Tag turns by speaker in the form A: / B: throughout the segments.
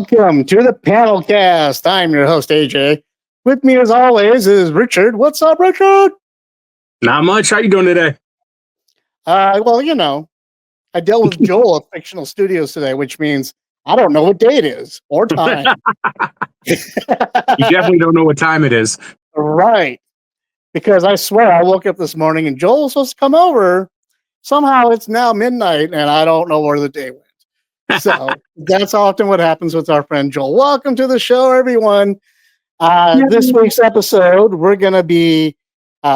A: Welcome to the PanelCast. I'm your host, AJ. With me, as always, is Richard. What's up, Richard?
B: Not much. How you doing today?
A: Well, you know, I dealt with Joel at Fictional Studios today, which means I don't know what day it is or time.
B: You definitely don't know what time it is.
A: Right. Because I swear I woke up this morning and Joel was supposed to come over. Somehow it's now midnight and I don't know where the day went. So that's often what happens with our friend Joel. Welcome to the show, everyone. This week's episode, we're going to be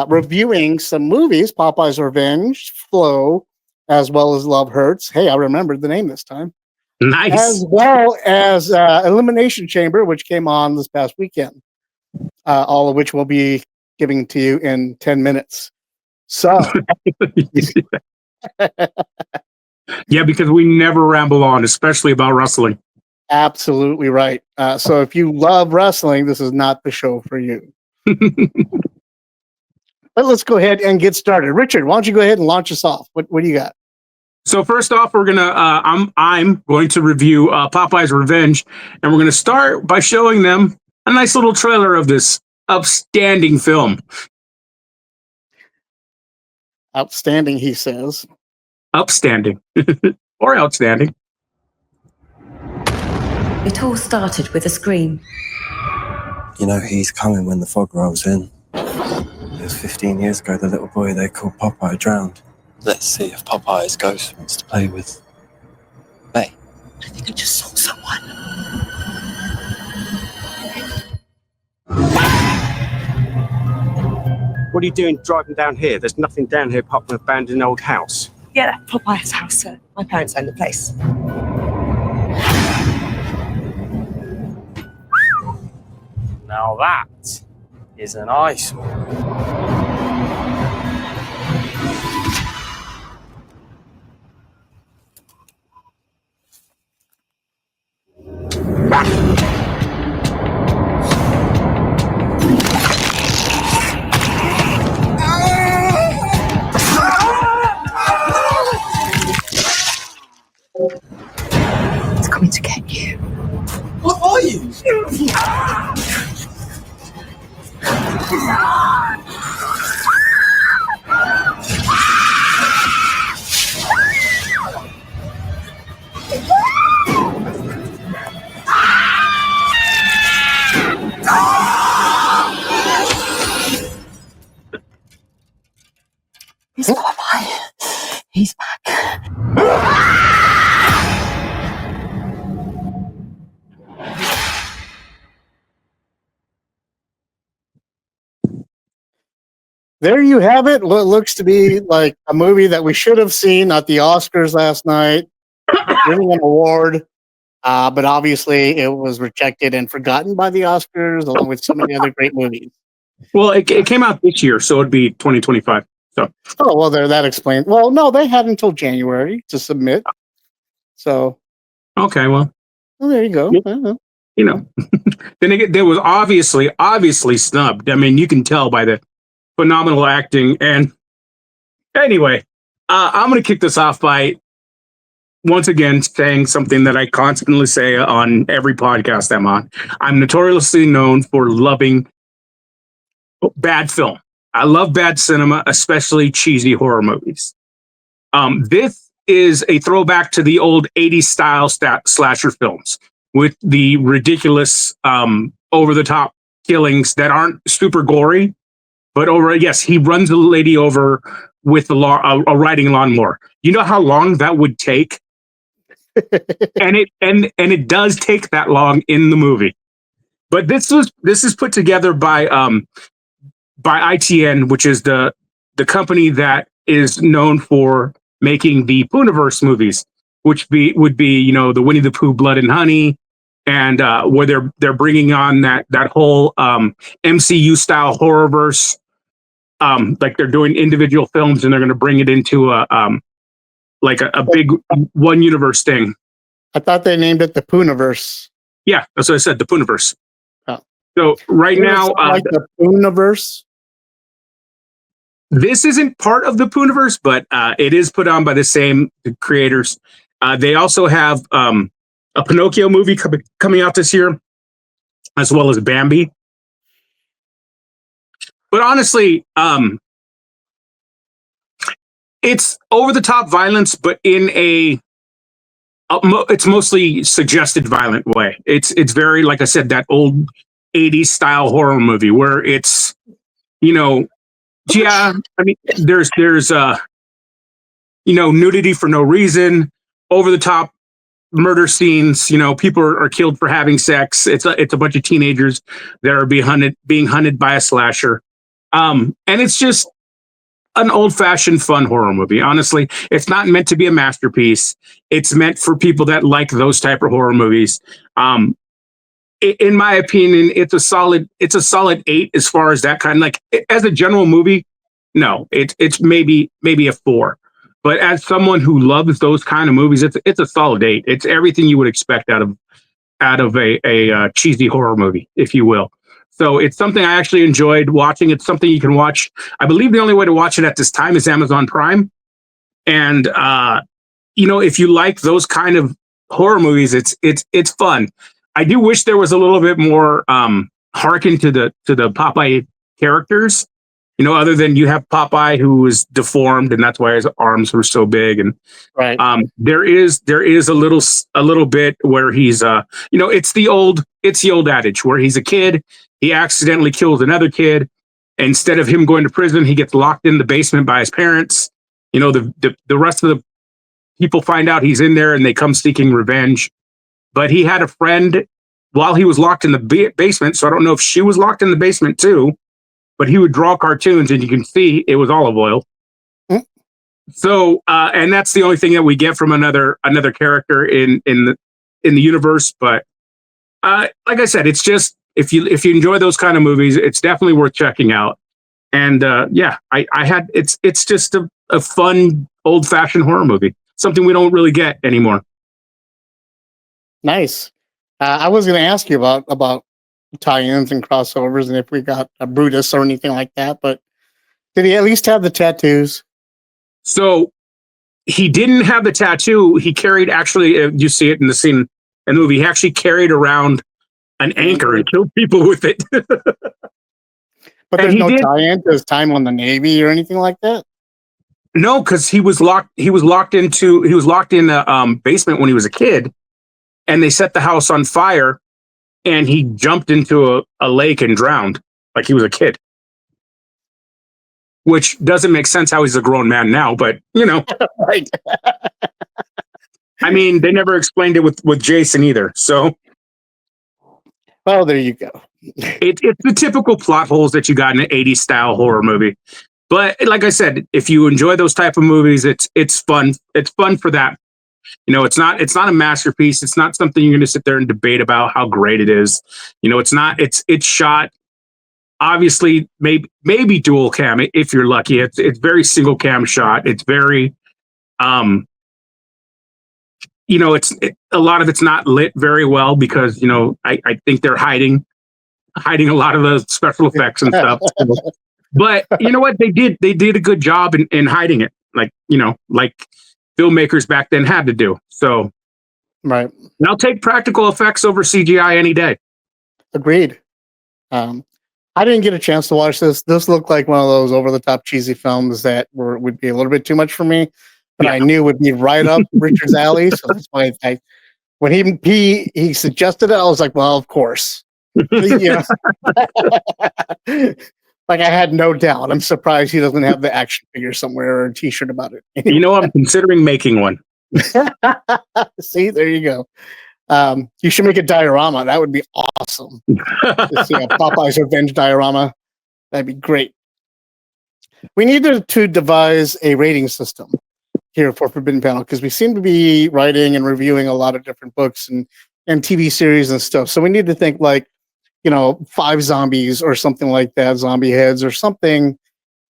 A: reviewing some movies, Popeye's Revenge, Flow, as well as Love Hurts. Hey, I remembered the name this time.
B: Nice.
A: As well as Elimination Chamber, which came on this past weekend. All of which we'll be giving to you in 10 minutes. So.
B: Yeah, because we never ramble on, especially about wrestling.
A: Absolutely right. So if you love wrestling, this is not the show for you. But let's go ahead and get started. Richard, why don't you go ahead and launch us off? What do you got?
B: So first off, we're gonna I'm going to review Popeye's Revenge, and we're gonna start by showing them a nice little trailer of this outstanding film.
A: Outstanding, he says.
B: Upstanding or outstanding.
C: It all started with a scream.
D: You know, he's coming when the fog rolls in. It was 15 years ago, the little boy they called Popeye drowned. Let's see if Popeye's ghost wants to play with May.
C: I think I just saw someone.
E: What are you doing driving down here? There's nothing down here apart from an abandoned old house.
F: Yeah, Popeye's house, sir. My parents own the place.
E: Now that is an eyesore.
F: It's coming to get you.
D: What are you?
F: It's Popeye. He's back.
A: There you have it. What looks to be like a movie that we should have seen at the Oscars last night. Winning an award. But obviously it was rejected and forgotten by the Oscars, along with so many other great movies.
B: Well, it came out this year, so it'd be 2025. So.
A: Oh, well, that explains. Well, no, they had until January to submit. So.
B: Okay, well,
A: there you go.
B: You know, then again, there was obviously snubbed. I mean, you can tell by the phenomenal acting. And anyway, I'm going to kick this off by once again saying something that I constantly say on every podcast I'm on. I'm notoriously known for loving bad film. I love bad cinema, especially cheesy horror movies. This is a throwback to the old 80s style slasher films with the ridiculous, over-the-top killings that aren't super gory, but he runs a lady over with a riding lawnmower. You know how long that would take? and it does take that long in the movie. But this is put together by ITN, which is the company that is known for making the Pooniverse movies, which would be you know, the Winnie the Pooh, Blood and Honey, and where they're bringing on that whole MCU style horrorverse, like they're doing individual films and they're going to bring it into a big one universe thing.
A: I thought they named it the Pooniverse.
B: Yeah, that's what I said, the Pooniverse.
A: Oh.
B: So right now,
A: like the Pooniverse.
B: This isn't part of the Pooniverse, but it is put on by the same creators. They also have a Pinocchio movie coming out this year, as well as Bambi. But honestly, it's over the top violence, but in it's mostly suggested violent way. It's very, like I said, that old 80s style horror movie where it's, yeah, I mean, there's nudity for no reason, over the top murder scenes. People are killed for having sex. It's a bunch of teenagers that are being hunted by a slasher. And it's just an old-fashioned fun horror movie. Honestly, it's not meant to be a masterpiece. It's meant for people that like those type of horror movies. In my opinion, it's a solid 8 as far as that kind. Like, as a general movie, no, it's maybe a 4. But as someone who loves those kind of movies, it's a solid 8. It's everything you would expect out of a cheesy horror movie, if you will. So it's something I actually enjoyed watching. It's something you can watch. I believe the only way to watch it at this time is Amazon Prime. And if you like those kind of horror movies, it's fun. I do wish there was a little bit more hearken to the Popeye characters. Other than you have Popeye, who is deformed, and that's why his arms were so big. And
A: Right.
B: there is a little bit where he's it's the old adage where he's a kid, he accidentally kills another kid. Instead of him going to prison, he gets locked in the basement by his parents. The rest of the people find out he's in there, and they come seeking revenge. But he had a friend while he was locked in the basement, so I don't know if she was locked in the basement too. But he would draw cartoons, and you can see it was olive oil. Mm. So, and that's the only thing that we get from another character in the universe. But like I said, it's just if you enjoy those kind of movies, it's definitely worth checking out. And it's just a fun old fashioned horror movie, something we don't really get anymore.
A: Nice. I was going to ask you about tie-ins and crossovers, and if we got a Brutus or anything like that, but did he at least have the tattoos?
B: So he didn't have the tattoo. He carried, actually, you see it in the scene in the movie, he actually carried around an anchor and killed people with it.
A: But there's no tie-in to his time on the Navy or anything like that?
B: No, because he was locked in a basement when he was a kid, and they set the house on fire. And he jumped into a lake and drowned like he was a kid. Which doesn't make sense how he's a grown man now, but,
A: Right.
B: I mean, they never explained it with Jason either. So,
A: well, there you go.
B: It's the typical plot holes that you got in an 80s style horror movie. But like I said, if you enjoy those type of movies, it's fun. It's fun for that. It's not a masterpiece. It's not something you're going to sit there and debate about how great it is. It's shot, obviously, maybe dual cam if you're lucky. It's very single cam shot. It's very, it's a lot of it's not lit very well because, I think they're hiding a lot of the special effects and stuff. But you know what? They did a good job in hiding it. Like filmmakers back then had to do. So,
A: right.
B: And I'll take practical effects over CGI any day.
A: Agreed. I didn't get a chance to watch this. This looked like one of those over-the-top cheesy films that would be a little bit too much for me, but yeah. I knew would be right up Richard's alley. So that's why when he suggested it, I was like, well, of course. Like I had no doubt. I'm surprised he doesn't have the action figure somewhere or a T-shirt about it.
B: I'm considering making one.
A: See, there you go. You should make a diorama. That would be awesome. Popeye's Revenge diorama. That'd be great. We need to devise a rating system here for Forbidden Panel because we seem to be writing and reviewing a lot of different books and TV series and stuff. So we need to think like, 5 zombies or something like that, zombie heads or something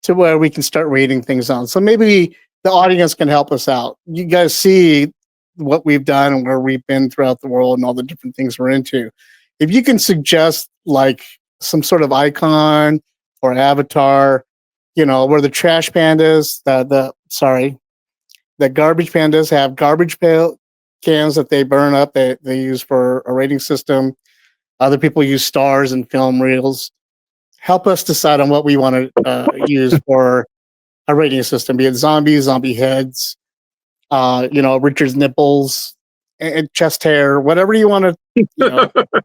A: to where we can start rating things on. So maybe the audience can help us out. You guys see what we've done and where we've been throughout the world and all the different things we're into. If you can suggest like some sort of icon or avatar, where the trash pandas, the garbage pandas have garbage pail cans that they burn up that they use for a rating system. Other people use stars and film reels. Help us decide on what we want to use for a rating system, be it zombies, zombie heads, Richard's nipples, and chest hair, whatever you want to,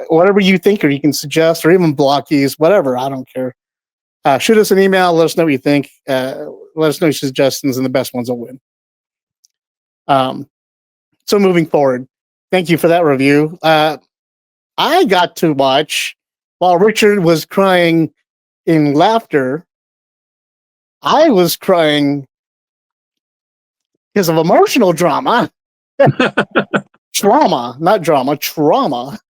A: whatever you think or you can suggest, or even blockies, whatever. I don't care. Shoot us an email. Let us know what you think. Let us know your suggestions, and the best ones will win. So moving forward, thank you for that review. I got to watch while Richard was crying in laughter. I was crying because of emotional drama. Trauma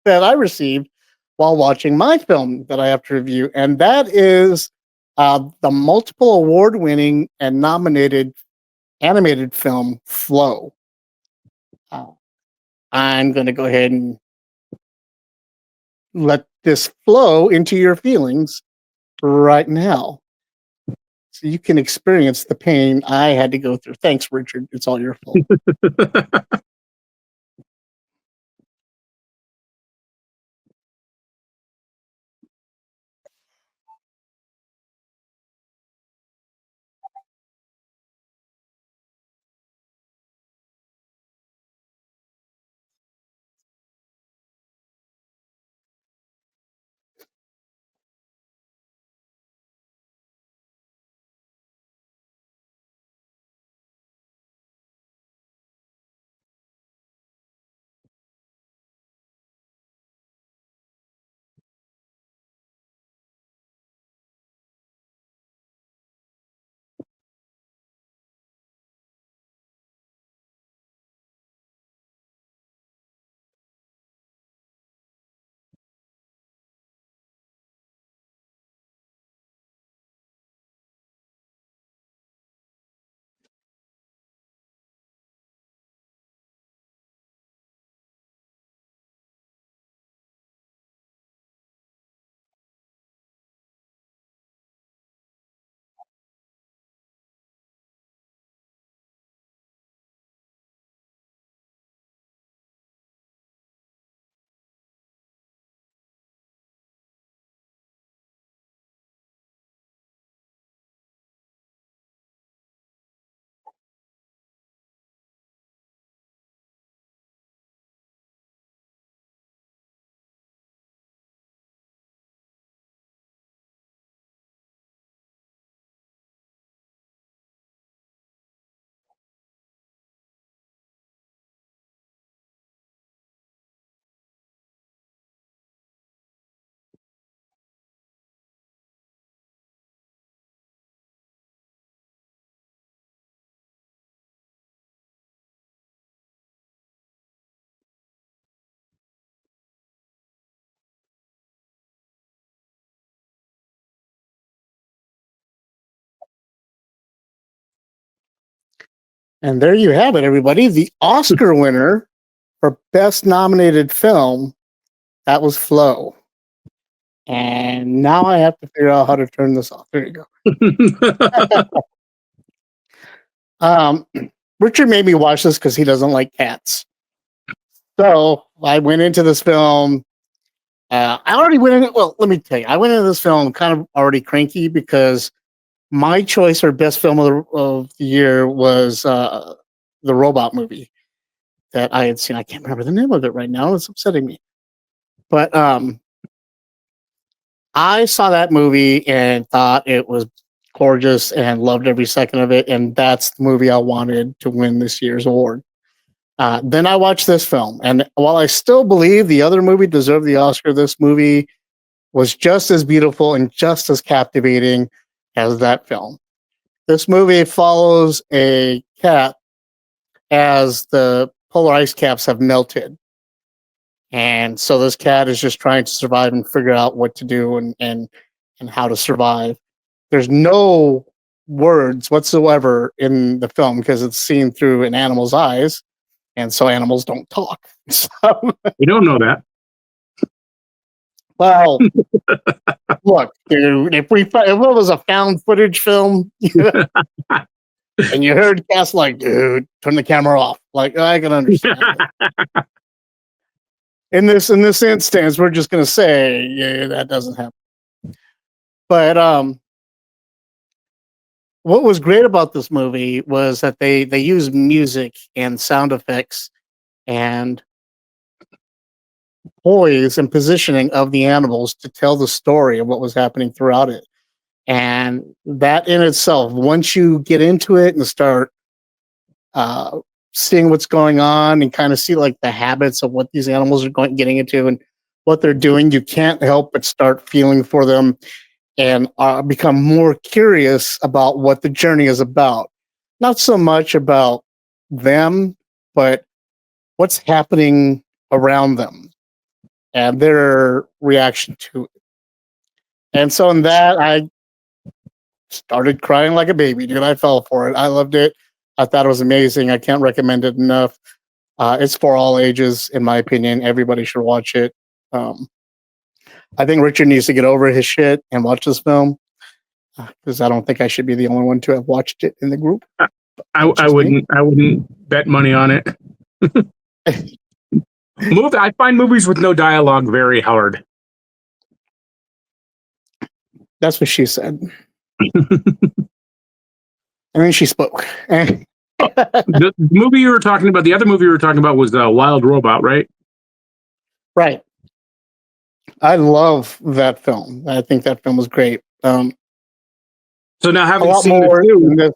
A: that I received while watching my film that I have to review. And that is the multiple award-winning and nominated animated film Flow. I'm going to go ahead and let this flow into your feelings right now, so you can experience the pain I had to go through. Thanks, Richard. It's all your fault. And there you have it, everybody. The Oscar winner for Best Nominated Film, that was Flow. And now I have to figure out how to turn this off. There you go. Richard made me watch this because he doesn't like cats. So I went into this film. I already went in it. Well, let me tell you, I went into this film kind of already cranky because my choice for best film of the year was the robot movie that I had seen. I can't remember the name of it right now. It's upsetting me. But I saw that movie and thought it was gorgeous and loved every second of it. And that's the movie I wanted to win this year's award. Then I watched this film. And while I still believe the other movie deserved the Oscar, this movie was just as beautiful and just as captivating as that film. This movie follows a cat as the polar ice caps have melted. And so this cat is just trying to survive and figure out what to do and how to survive. There's no words whatsoever in the film because it's seen through an animal's eyes, and so animals don't talk. So,
B: You don't know that.
A: well, look, dude, if it was a found footage film, And you heard Cass like, dude, turn the camera off. Like, I can understand it. In this instance, we're just gonna say, yeah, that doesn't happen. But what was great about this movie was that they used music and sound effects and poise and positioning of the animals to tell the story of what was happening throughout it. And that in itself, once you get into it and start seeing what's going on and kind of see like the habits of what these animals are getting into and what they're doing, you can't help but start feeling for them and become more curious about what the journey is about. Not so much about them, but what's happening around them and their reaction to it. And so in that, I started crying like a baby, dude. I fell for it. I loved it. I thought it was amazing. I can't recommend it enough. It's for all ages, in my opinion. Everybody should watch it. I think Richard needs to get over his shit and watch this film because I don't think I should be the only one to have watched it in the group.
B: I wouldn't bet money on it. I find movies with no dialogue very hard.
A: That's what she said. I mean, she spoke.
B: The movie you were talking about, the other movie you were talking about was Wild Robot, right?
A: Right. I love that film. I think that film was great.
B: So now
A: A
B: having
A: lot
B: seen
A: more.
B: the two,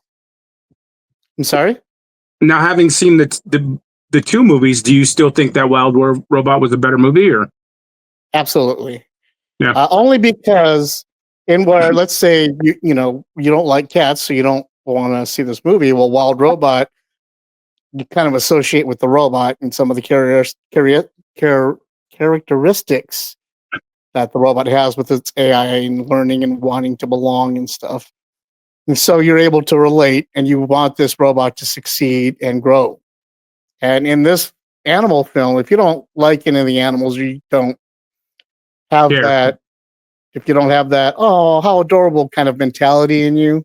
A: I'm sorry?
B: now having seen the two movies, do you still think that Robot was a better movie, or?
A: Absolutely.
B: Yeah.
A: Only because in where, let's say, you know, you don't like cats, so you don't want to see this movie. Well, Wild Robot, you kind of associate with the robot and some of the characteristics that the robot has with its AI and learning and wanting to belong and stuff. And so you're able to relate and you want this robot to succeed and grow. And in this animal film, if you don't like any of the animals, you don't have
B: Yeah.
A: that, if you don't have that, oh, how adorable kind of mentality in you,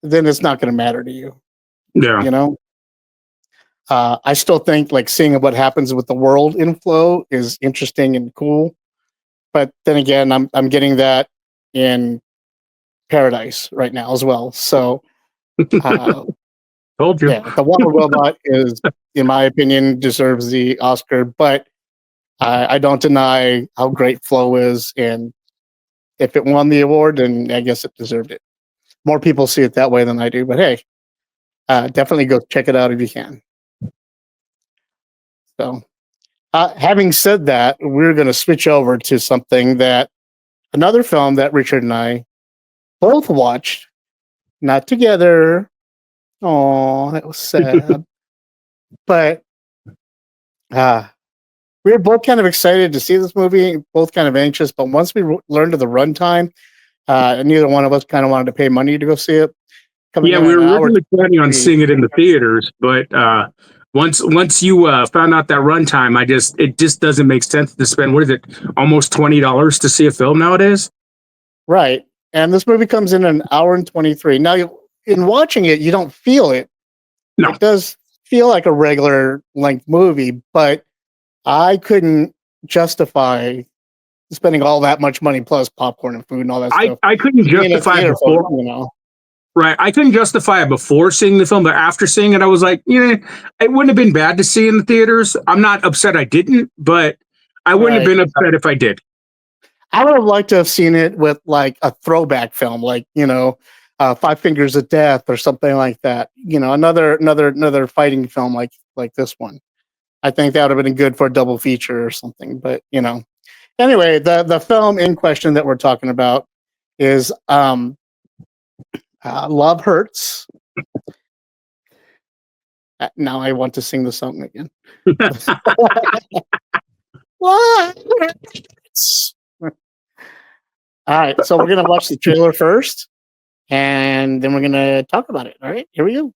A: then it's not going to matter to you.
B: Yeah.
A: You know? I still think like seeing what happens with the world in Flow is interesting and cool. But then again, I'm getting that in Paradise right now as well. So
B: Told you.
A: yeah, the Wild Robot is, in my opinion, deserves the Oscar, but I don't deny how great Flow is, and if it won the award, then I guess it deserved it. More people see it that way than I do, but hey, definitely go check it out if you can. So, having said that, we're going to switch over to something that another film that Richard and I both watched, not together. Oh, that was sad. But we were both kind of excited to see this movie, both kind of anxious. But once we learned of the runtime, neither one of us kind of wanted to pay money to go see it.
B: We were originally planning on seeing it in the theaters, but once you found out that runtime, it just doesn't make sense to spend, what is it, almost $20 to see a film nowadays?
A: Right. And this movie comes in an hour and 23. Now, in watching it, you don't feel it.
B: No.
A: It does feel like a regular length movie, but I couldn't justify spending all that much money plus popcorn and food and all that stuff.
B: I couldn't justify it before.
A: You know.
B: Right. I couldn't justify it before seeing the film, but after seeing it, I was like, it wouldn't have been bad to see in the theaters. I'm not upset I didn't, but I wouldn't have been upset if I did.
A: I would have liked to have seen it with like a throwback film, like, Five Fingers of Death or something like that. Another fighting film like this one. I think that would have been good for a double feature or something. But anyway, the film in question that we're talking about is Love Hurts. Now I want to sing the song again. Love Hurts. All right, so we're gonna watch the trailer first, and then we're gonna talk about it. All right, here we go.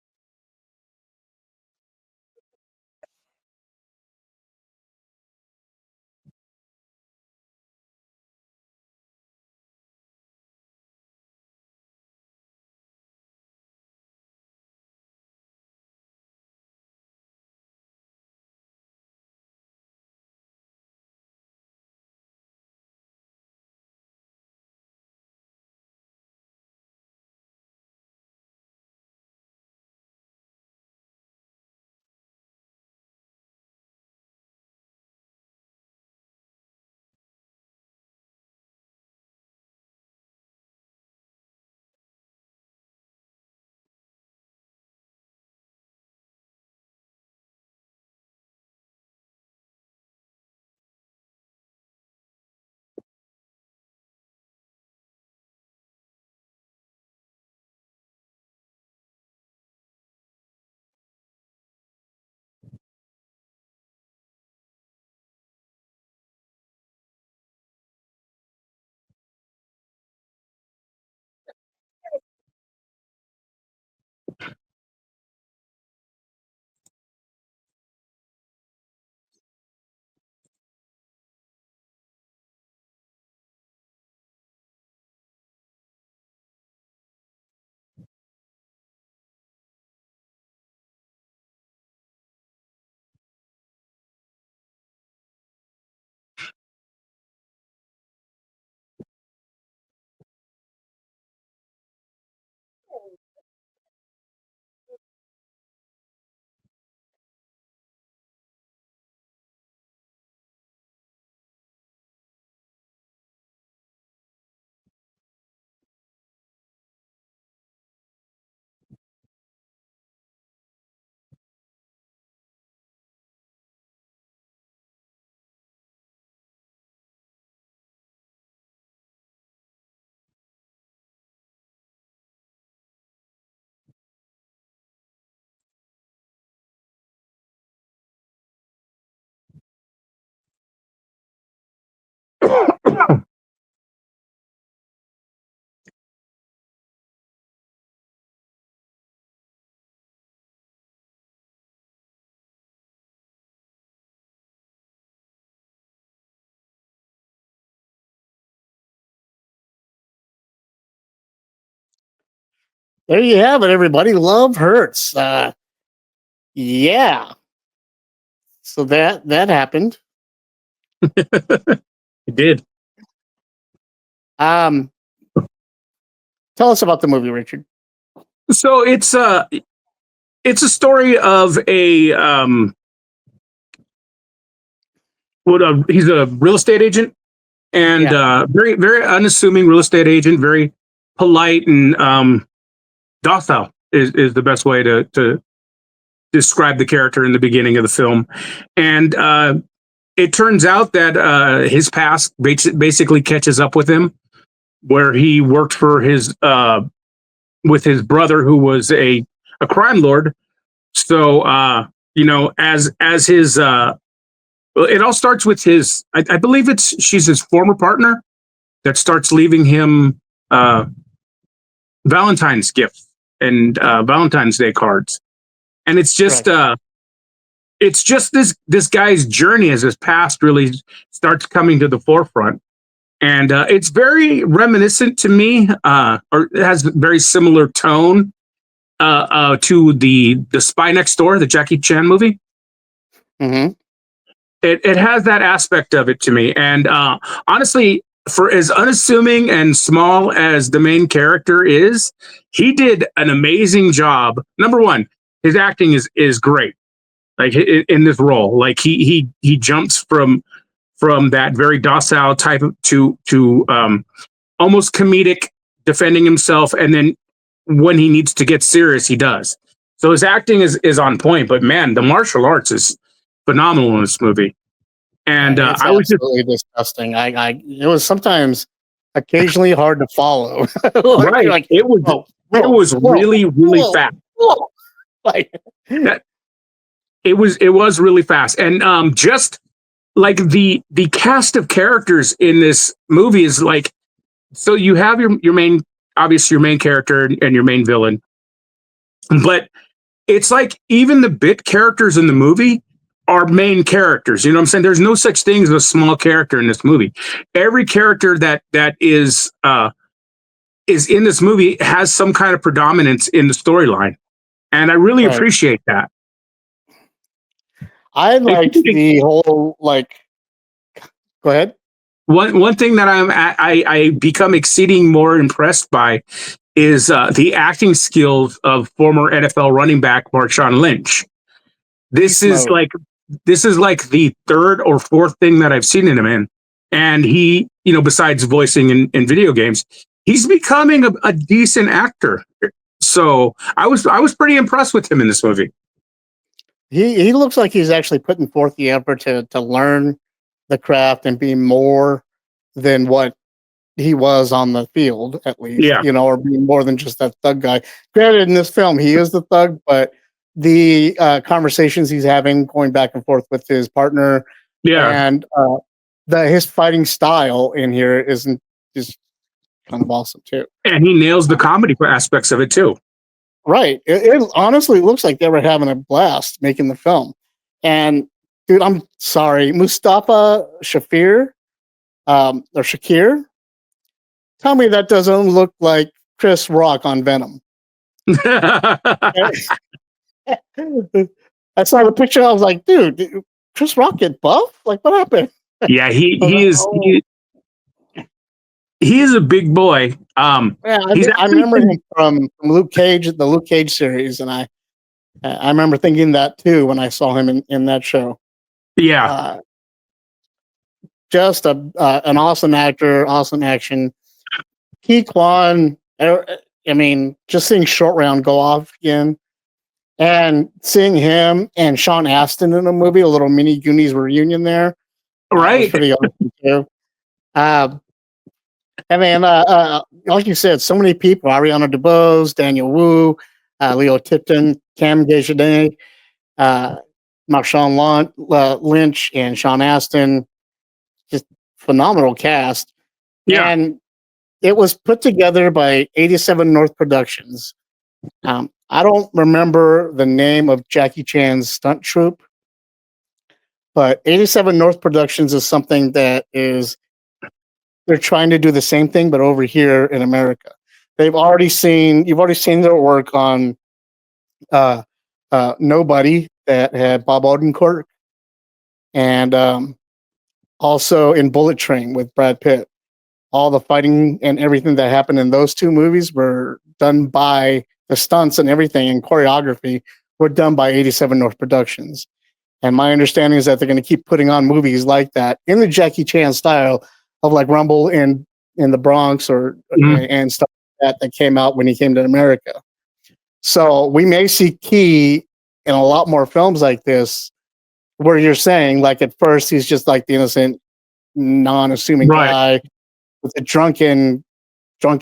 A: there you have it, everybody. Love hurts. Yeah. So that happened.
B: It did.
A: Tell us about the movie, Richard.
B: So it's a story of a he's a real estate agent, and very very unassuming real estate agent, very polite and docile is the best way to describe the character in the beginning of the film. And it turns out that his past basically catches up with him, where he worked for his with his brother, who was a crime lord. So as his it all starts with his I believe she's his former partner that starts leaving him Valentine's gifts and Valentine's Day cards. And it's just this guy's journey as his past really starts coming to the forefront. And it's very reminiscent to me, or it has a very similar tone to the Spy Next Door, the Jackie Chan movie.
A: Mm-hmm.
B: It has that aspect of it to me. And honestly, for as unassuming and small as the main character is, he did an amazing job. Number one, his acting is great. Like in this role, like he jumps from that very docile type to almost comedic, defending himself, and then when he needs to get serious, he does. So his acting is on point. But man, the martial arts is phenomenal in this movie. And
A: I was absolutely disgusting. It was sometimes occasionally hard to follow.
B: Right, like it was really fast.
A: Like
B: it was really fast, and just like the cast of characters in this movie is like, so you have your main, obviously your main character and your main villain, but it's like even the bit characters in the movie are main characters. You know what I'm saying? There's no such thing as a small character in this movie. Every character that is in this movie has some kind of predominance in the storyline, and I really appreciate that.
A: I liked the whole Go ahead.
B: One thing that I become exceeding more impressed by is the acting skills of former NFL running back Marshawn Lynch. This is like the third or fourth thing that I've seen him in, and he, besides voicing in video games, he's becoming a decent actor. So I was pretty impressed with him in this movie.
A: He looks like he's actually putting forth the effort to learn the craft and be more than what he was on the field, at least, or be more than just that thug guy. Granted, in this film, he is the thug, but the conversations he's having, going back and forth with his partner, and his fighting style in here is kind of awesome too. And
B: he nails the comedy aspects of it too.
A: Right. It honestly looks like they were having a blast making the film. And dude, I'm sorry, Mustafa Shakir, tell me that doesn't look like Chris Rock on Venom. I saw the picture. I was like, dude, did Chris Rock get buff? Like, what happened?
B: Yeah, he is a big boy.
A: I remember him from Luke Cage, the Luke Cage series, and I remember thinking that too when I saw him in that show.
B: Yeah,
A: just an awesome actor, awesome action. Ki Kwan, I mean, just seeing Short Round go off again, and seeing him and Sean Astin in a movie, a little mini Goonies reunion there.
B: Right.
A: Pretty awesome too. And then, like you said, so many people: Ariana DeBose, Daniel Wu, Leo Tipton, Cam Desjardins, Marshawn Lynch, and Sean Astin. Just phenomenal cast.
B: Yeah.
A: And it was put together by 87 North Productions. I don't remember the name of Jackie Chan's stunt troupe, but 87 North Productions is something that they're trying to do the same thing, but over here in America. You've already seen their work on Nobody that had Bob Odenkirk, and also in Bullet Train with Brad Pitt. All the fighting and everything that happened in those two movies were done by the stunts and everything and choreography were done by 87 North Productions. And my understanding is that they're going to keep putting on movies like that in the Jackie Chan style of like Rumble in the Bronx and stuff like that came out when he came to America. So we may see Key in a lot more films like this, where you're saying like at first he's just like the innocent, non-assuming guy with a drunken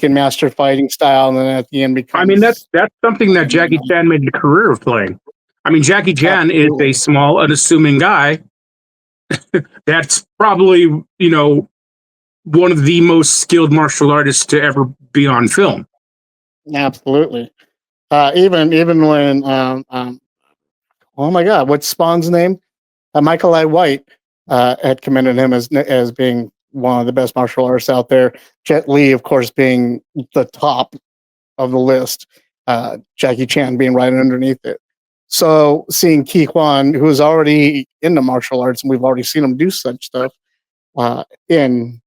A: master fighting style, and then at the end becomes.
B: I mean, that's something that Jackie Chan made a career of playing. I mean, Jackie Chan is a small, unassuming guy. That's probably, one of the most skilled martial artists to ever be on film.
A: Absolutely. Even when oh my God, what's Spawn's name? Michael I. White had commended him as being one of the best martial artists out there. Jet Li, of course, being the top of the list. Jackie Chan being right underneath it. So seeing Ki Kwan, who is already into martial arts, and we've already seen him do such stuff in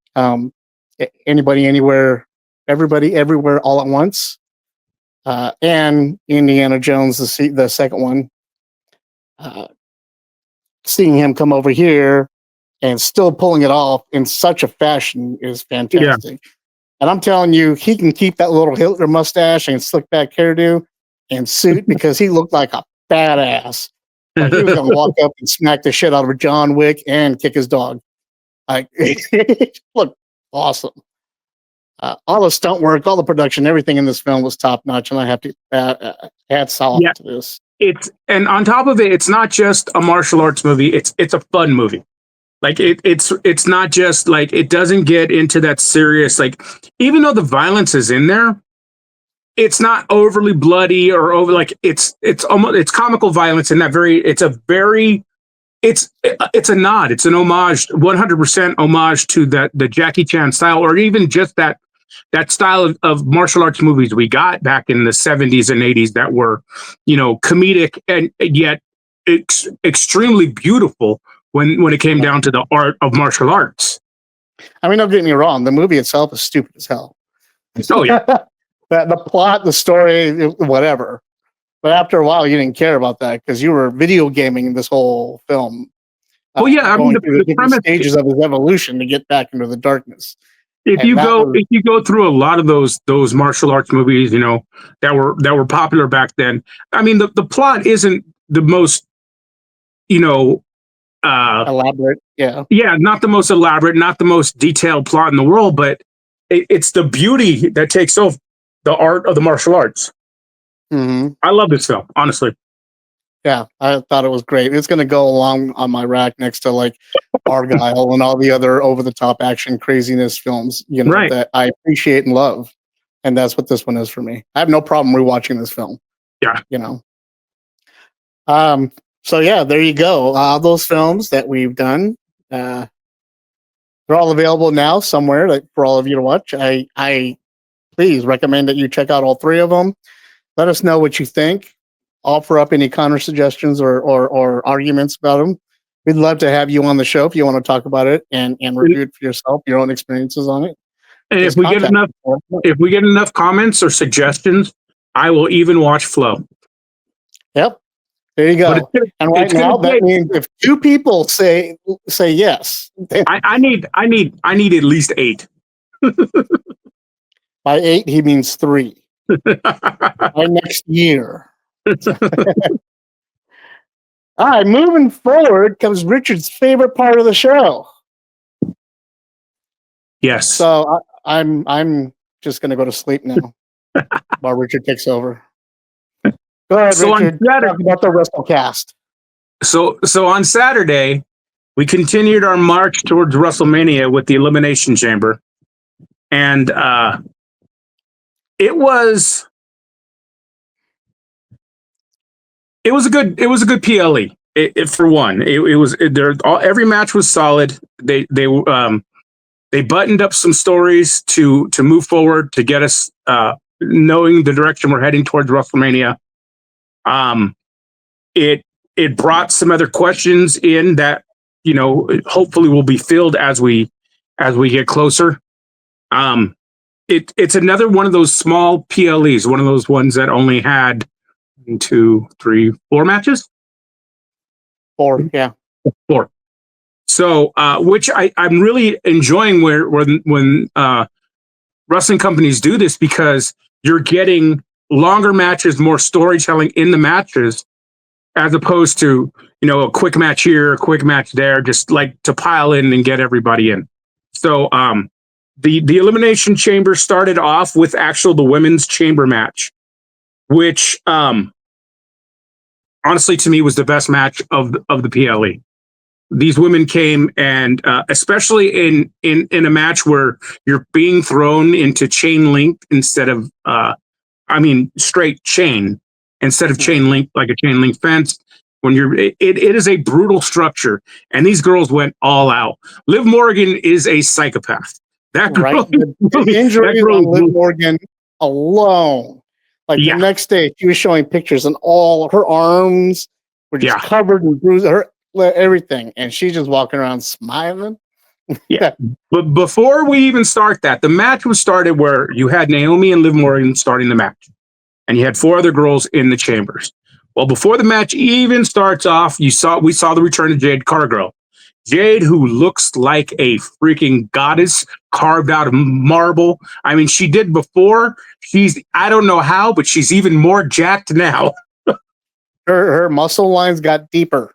A: Anybody, Anywhere, Everybody, Everywhere, All at Once, and Indiana Jones, the second one. Seeing him come over here and still pulling it off in such a fashion is fantastic. Yeah. And I'm telling you, he can keep that little Hitler mustache and slick back hairdo and suit because he looked like a badass. Like he was going to walk up and smack the shit out of John Wick and kick his dog. Like, look awesome. All the stunt work, all the production, everything in this film was top notch, and I have to add off to this.
B: And on top of it, it's not just a martial arts movie. It's a fun movie. Like it's not just like, it doesn't get into that serious, like, even though the violence is in there, it's not overly bloody or over, like it's comical violence in that it's a nod. It's an homage, 100% homage to the Jackie Chan style, or even just that style of martial arts movies we got back in the 70s and 80s that were, comedic and yet extremely beautiful when it came down to the art of martial arts.
A: I mean, don't get me wrong. The movie itself is stupid as hell.
B: Oh, yeah.
A: The plot, the story, whatever. But after a while, you didn't care about that because you were video gaming this whole film.
B: Well, yeah, I mean, the premise,
A: stages of his evolution to get back into the darkness.
B: If you go through a lot of those martial arts movies, that were popular back then. I mean, the plot isn't the most,
A: elaborate. Yeah,
B: not the most elaborate, not the most detailed plot in the world, but it's the beauty that takes over the art of the martial arts.
A: Mm-hmm.
B: I love this film, honestly.
A: Yeah, I thought it was great. It's going to go along on my rack next to like Argyle and all the other over-the-top action craziness films, that I appreciate and love. And that's what this one is for me. I have no problem rewatching this film.
B: Yeah.
A: So yeah, there you go. All those films that we've done, they're all available now somewhere for all of you to watch. I please recommend that you check out all three of them. Let us know what you think. Offer up any counter suggestions or arguments about them. We'd love to have you on the show if you want to talk about it and review it for yourself, your own experiences on it.
B: And if we get enough comments or suggestions, I will even watch Flow.
A: Yep. There you go. And right now, that means if two people say yes,
B: I need at least 8.
A: By 8, he means 3. By next year. All right, moving forward comes Richard's favorite part of the show.
B: Yes.
A: So I'm just going to go to sleep now while Richard takes over. Go ahead, Richard. Talk about the WrestleCast.
B: So on Saturday, we continued our march towards WrestleMania with the Elimination Chamber, and it was a good PLE. For one, every match was solid. They buttoned up some stories to move forward to get us knowing the direction we're heading towards WrestleMania. It brought some other questions in that, hopefully will be filled as we get closer. It's another one of those small PLEs, one of those ones that only had 1, 2, 3, 4 matches.
A: 4, yeah.
B: 4. So, which I'm really enjoying when wrestling companies do this, because you're getting longer matches, more storytelling in the matches, as opposed to, a quick match here, a quick match there, just like to pile in and get everybody in. So, the Elimination Chamber started off with the women's chamber match, which, honestly, to me, was the best match of the PLE. These women came, and especially in a match where you're being thrown into chain link instead of, straight chain instead of chain link, like a chain link fence. When it is a brutal structure, and these girls went all out. Liv Morgan is a psychopath. That girl,
A: the injury on Liv Morgan alone. Like the next day, she was showing pictures, and all her arms were just covered in bruises, everything, and she's just walking around smiling.
B: But before we even start that, the match was started where you had Naomi and Liv Morgan starting the match, and you had 4 other girls in the chambers. Well, before the match even starts off, we saw the return of Jade Cargill. Jade, who looks like a freaking goddess carved out of marble. I mean, she did before. I don't know how, but she's even more jacked now.
A: Her muscle lines got deeper.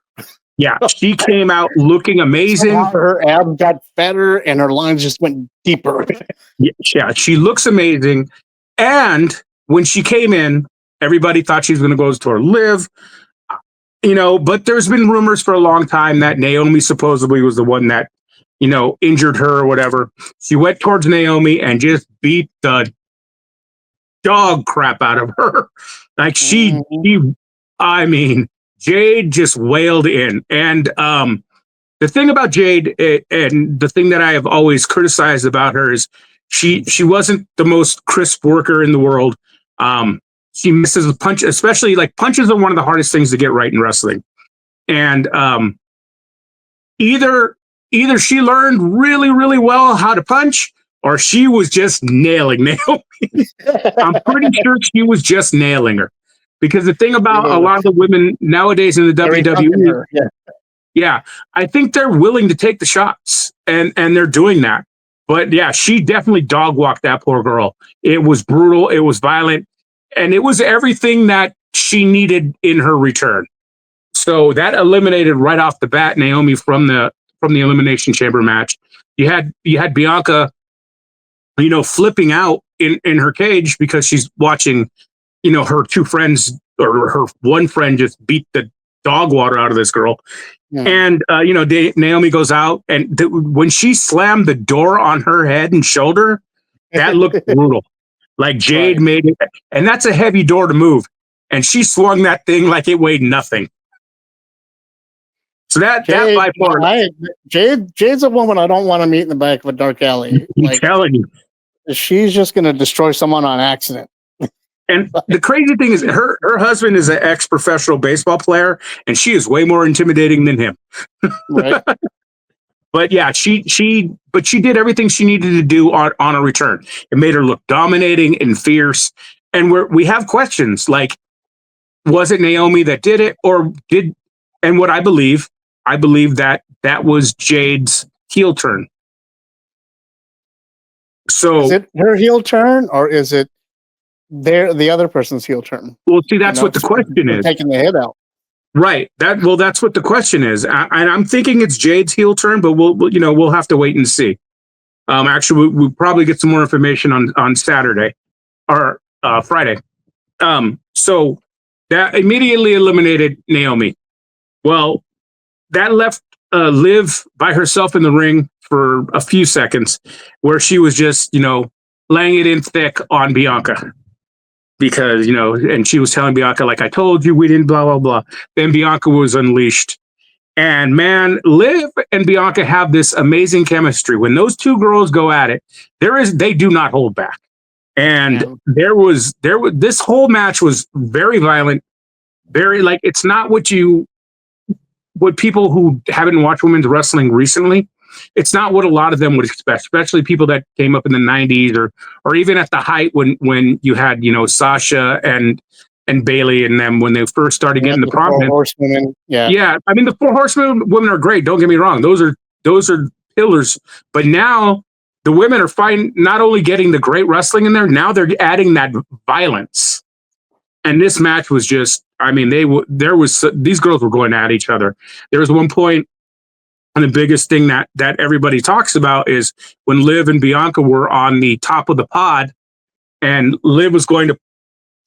B: Yeah, she came out looking amazing.
A: Somehow her abs got fatter and her lines just went deeper.
B: Yeah, she looks amazing. And when she came in, everybody thought she was going to go toward Liv. But there's been rumors for a long time that Naomi supposedly was the one that, injured her or whatever. She went towards Naomi and just beat the dog crap out of her. Like Jade just wailed in. And the thing about Jade, and the thing that I have always criticized about her, is she wasn't the most crisp worker in the world. She misses a punch, especially like punches are one of the hardest things to get right in wrestling. And either she learned really, really well how to punch, or she was just nailing Naomi. I'm pretty sure she was just nailing her. Because the thing about a lot of the women nowadays in the WWE, I think they're willing to take the shots, and they're doing that. But yeah, she definitely dog walked that poor girl. It was brutal. It was violent. And it was everything that she needed in her return. So that eliminated right off the bat Naomi from the Elimination Chamber match. You had Bianca, flipping out in her cage because she's watching, her 2 friends, or her one friend, just beat the dog water out of this girl. And Naomi goes out, and when she slammed the door on her head and shoulder, that looked brutal. Like Jade made it, and that's a heavy door to move. And she swung that thing like it weighed nothing. So that by far,
A: Jade's a woman I don't want to meet in the back of a dark alley.
B: I'm telling you,
A: she's just going to destroy someone on accident.
B: And the crazy thing is, her husband is an ex-professional baseball player, and she is way more intimidating than him.
A: Right.
B: But yeah, she did everything she needed to do on a return. It made her look dominating and fierce. And we have questions like, was it Naomi that did it, and what I believe that was Jade's heel turn. So
A: is it her heel turn, or is it the other person's heel turn?
B: Well, see, that's what the question is.
A: Taking the head out.
B: Right. That's what the question is. And I'm thinking it's Jade's heel turn, but we'll have to wait and see. Actually, we'll probably get some more information on Saturday or Friday. So that immediately eliminated Naomi. Well, that left Liv by herself in the ring for a few seconds, where she was just, laying it in thick on Bianca. Because, and she was telling Bianca, like, I told you, we didn't blah, blah, blah. Then Bianca was unleashed. And man, Liv and Bianca have this amazing chemistry. When those 2 girls go at it, they do not hold back. And
A: Yeah.
B: there was this whole match was very violent, very like it's not what people who haven't watched women's wrestling recently, it's not what a lot of them would expect, especially people that came up in the 90s or even at the height when you had, Sasha and Bailey and them when they first started getting the
A: Four
B: prominence.
A: Horsewomen. Yeah.
B: Yeah, I mean the Four Horsemen women are great. Don't get me wrong; those are pillars. But now the women are fine. Not only getting the great wrestling in there, now they're adding that violence. And this match was just, I mean, these girls were going at each other. There was one point, and the biggest thing that everybody talks about is when Liv and Bianca were on the top of the pod, and Liv was going to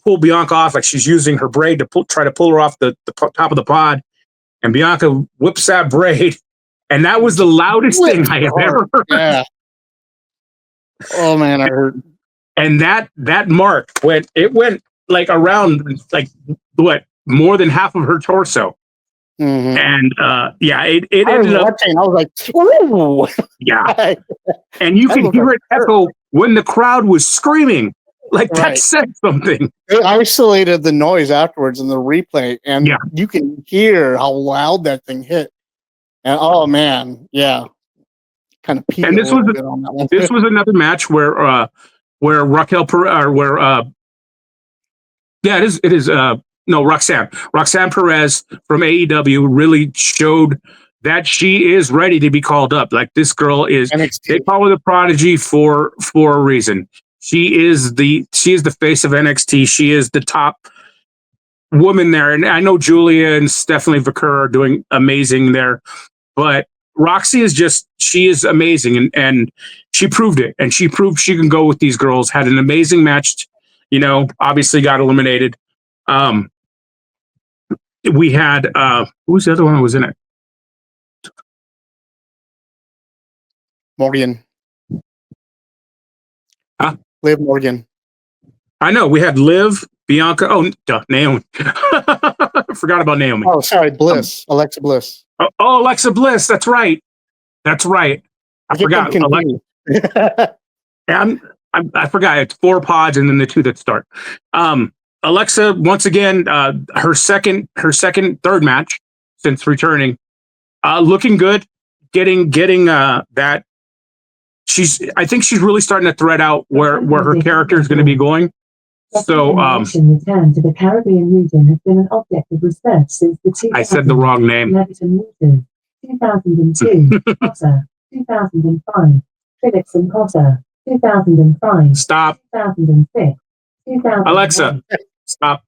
B: pull Bianca off, like she's using her braid to try to pull her off the top of the pod, and Bianca whips that braid, and that was the loudest thing I have ever heard.
A: Yeah. Oh man, I heard.
B: And that mark went like around like what, more than half of her torso.
A: Mhm.
B: And it
A: I was
B: ended up
A: watching. I was like, "Ooh!"
B: yeah, and you
A: That
B: can
A: was
B: hear
A: a
B: it echo when the crowd was screaming. Like that
A: Right.
B: said something.
A: They isolated the noise afterwards in the replay, and
B: Yeah.
A: you can hear how loud that thing hit. And oh man, yeah, kind of peed
B: And
A: a
B: this
A: little
B: was
A: bit on that one.
B: This was another match where Raquel it is Roxanne Perez from AEW really showed that she is ready to be called up. Like this girl is,
A: NXT.
B: they call her the prodigy for a reason. She is the face of NXT. She is the top woman there. And I know Julia and Stephanie Vaquer are doing amazing there, but Roxy is she is amazing. And she proved it. And she proved she can go with these girls, had an amazing match, obviously got eliminated. We had, who was the other one that was in it?
A: Morgan.
B: Huh?
A: Liv Morgan.
B: I know we had Liv, Bianca. Oh, Naomi. I forgot about Naomi.
A: Oh, sorry, Bliss. Alexa Bliss.
B: Oh, Alexa Bliss. That's right. I forgot.
A: Alexa.
B: I forgot. It's 4 pods and then the 2 that start. Alexa, once again, her third match since returning, looking good, getting that. I think she's really starting to thread out where her character is going to be going. So,
G: return to the Caribbean region has been an object of research since the
B: I said the wrong name.
G: 2002, Cotter, 2005, Phillips and Cotter, 2005,
B: Stop.
G: 2006, 2008.
B: Alexa, stop.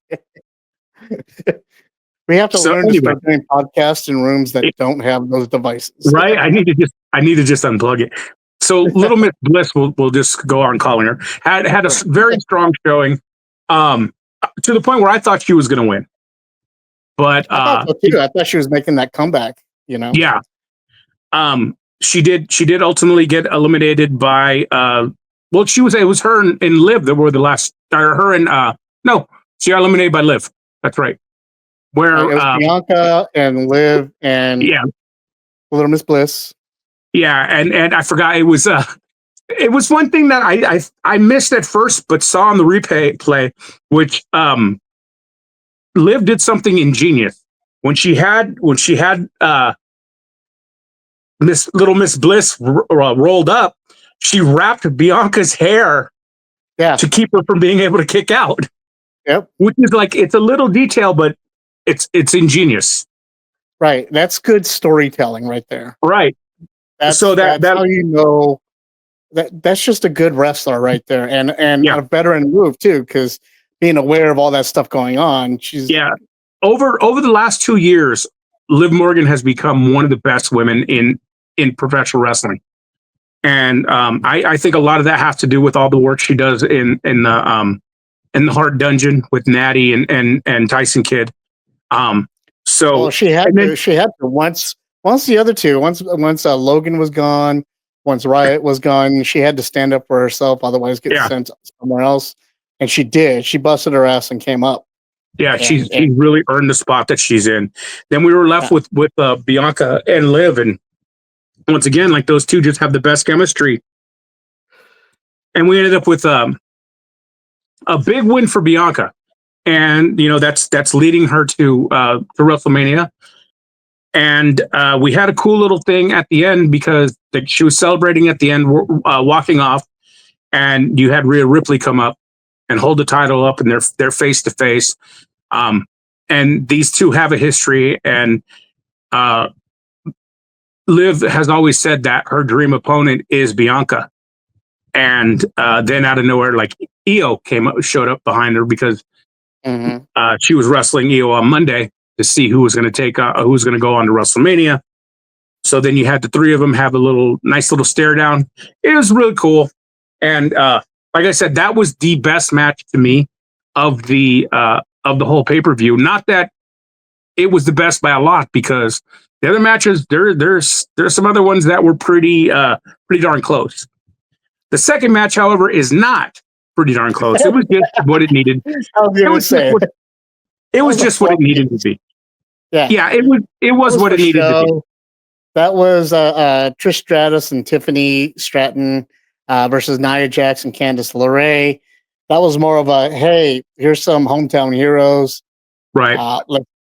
A: We have to learn to
B: anyway.
A: start doing podcasts in rooms that don't have those devices.
B: Right? I need to just unplug it. So Little Miss Bliss, we'll just go on calling her, had a very strong showing, to the point where I thought she was going to win. But
A: I thought so too. I thought she was making that comeback.
B: Yeah. She did ultimately get eliminated by it was her and Liv that were the last, or her and no, she got eliminated by Liv. That's right. Where
A: It was Bianca and Liv and Little Miss Bliss.
B: Yeah, and I forgot it was one thing that I missed at first, but saw on the replay, which Liv did something ingenious when she had Little Miss Bliss rolled up. She wrapped Bianca's hair, to keep her from being able to kick out.
A: Yep,
B: which is like, it's a little detail, but it's ingenious.
A: Right, that's good storytelling right there.
B: Right.
A: That's how you know that's just a good wrestler right there, and a veteran move too, because being aware of all that stuff going on, she's
B: over the last 2 years, Liv Morgan has become one of the best women in professional wrestling, and I think a lot of that has to do with all the work she does in the Hard Dungeon with Natty and Tyson Kidd. So
A: she had to once the other two, once Logan was gone, once Riot was gone, she had to stand up for herself, otherwise get sent somewhere else. And she did. She busted her ass and came up.
B: Yeah, she really earned the spot that she's in. Then we were left with Bianca and Liv, and once again, like those two just have the best chemistry. And we ended up with a big win for Bianca, and that's leading her to WrestleMania. And we had a cool little thing at the end because she was celebrating at the end, walking off, and you had Rhea Ripley come up and hold the title up, and they're face to face. And these two have a history, and Liv has always said that her dream opponent is Bianca. And then out of nowhere, like Io showed up behind her because she was wrestling Io on Monday to see who was going to go on to WrestleMania. So then you had the three of them have a nice little stare down. It was really cool. And like I said, that was the best match to me of the whole pay-per-view. Not that it was the best by a lot, because the other matches, there's some other ones that were pretty darn close. The second match, however, is not pretty darn close. It was just what it needed. It was just what it needed to be. Yeah, it was what it needed to be.
A: That was Trish Stratus and Tiffany Stratton versus Nia Jax and Candice LeRae. That was more of a, hey, here's some hometown heroes.
B: Right.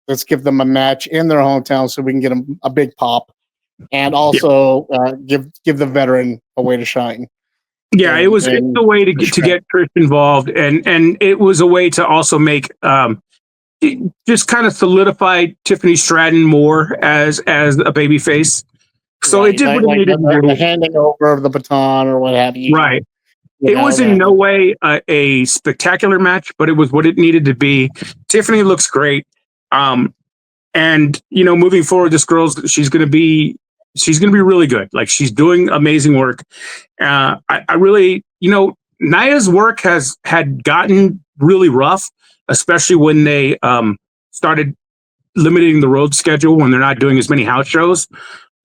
A: Let's give them a match in their hometown so we can get them a big pop, and also give the veteran a way to shine.
B: Yeah, it was a way to get Trish involved, and it was a way to also make just kind of solidify Tiffany Stratton more as a babyface. So it did what it needed to do.
A: The handing over of the baton or what have you.
B: Right. It was in no way a spectacular match, but it was what it needed to be. Tiffany looks great. And moving forward, this girl's she's gonna be really good. Like, she's doing amazing work. I really, Nia's work had gotten really rough, especially when they started limiting the road schedule, when they're not doing as many house shows.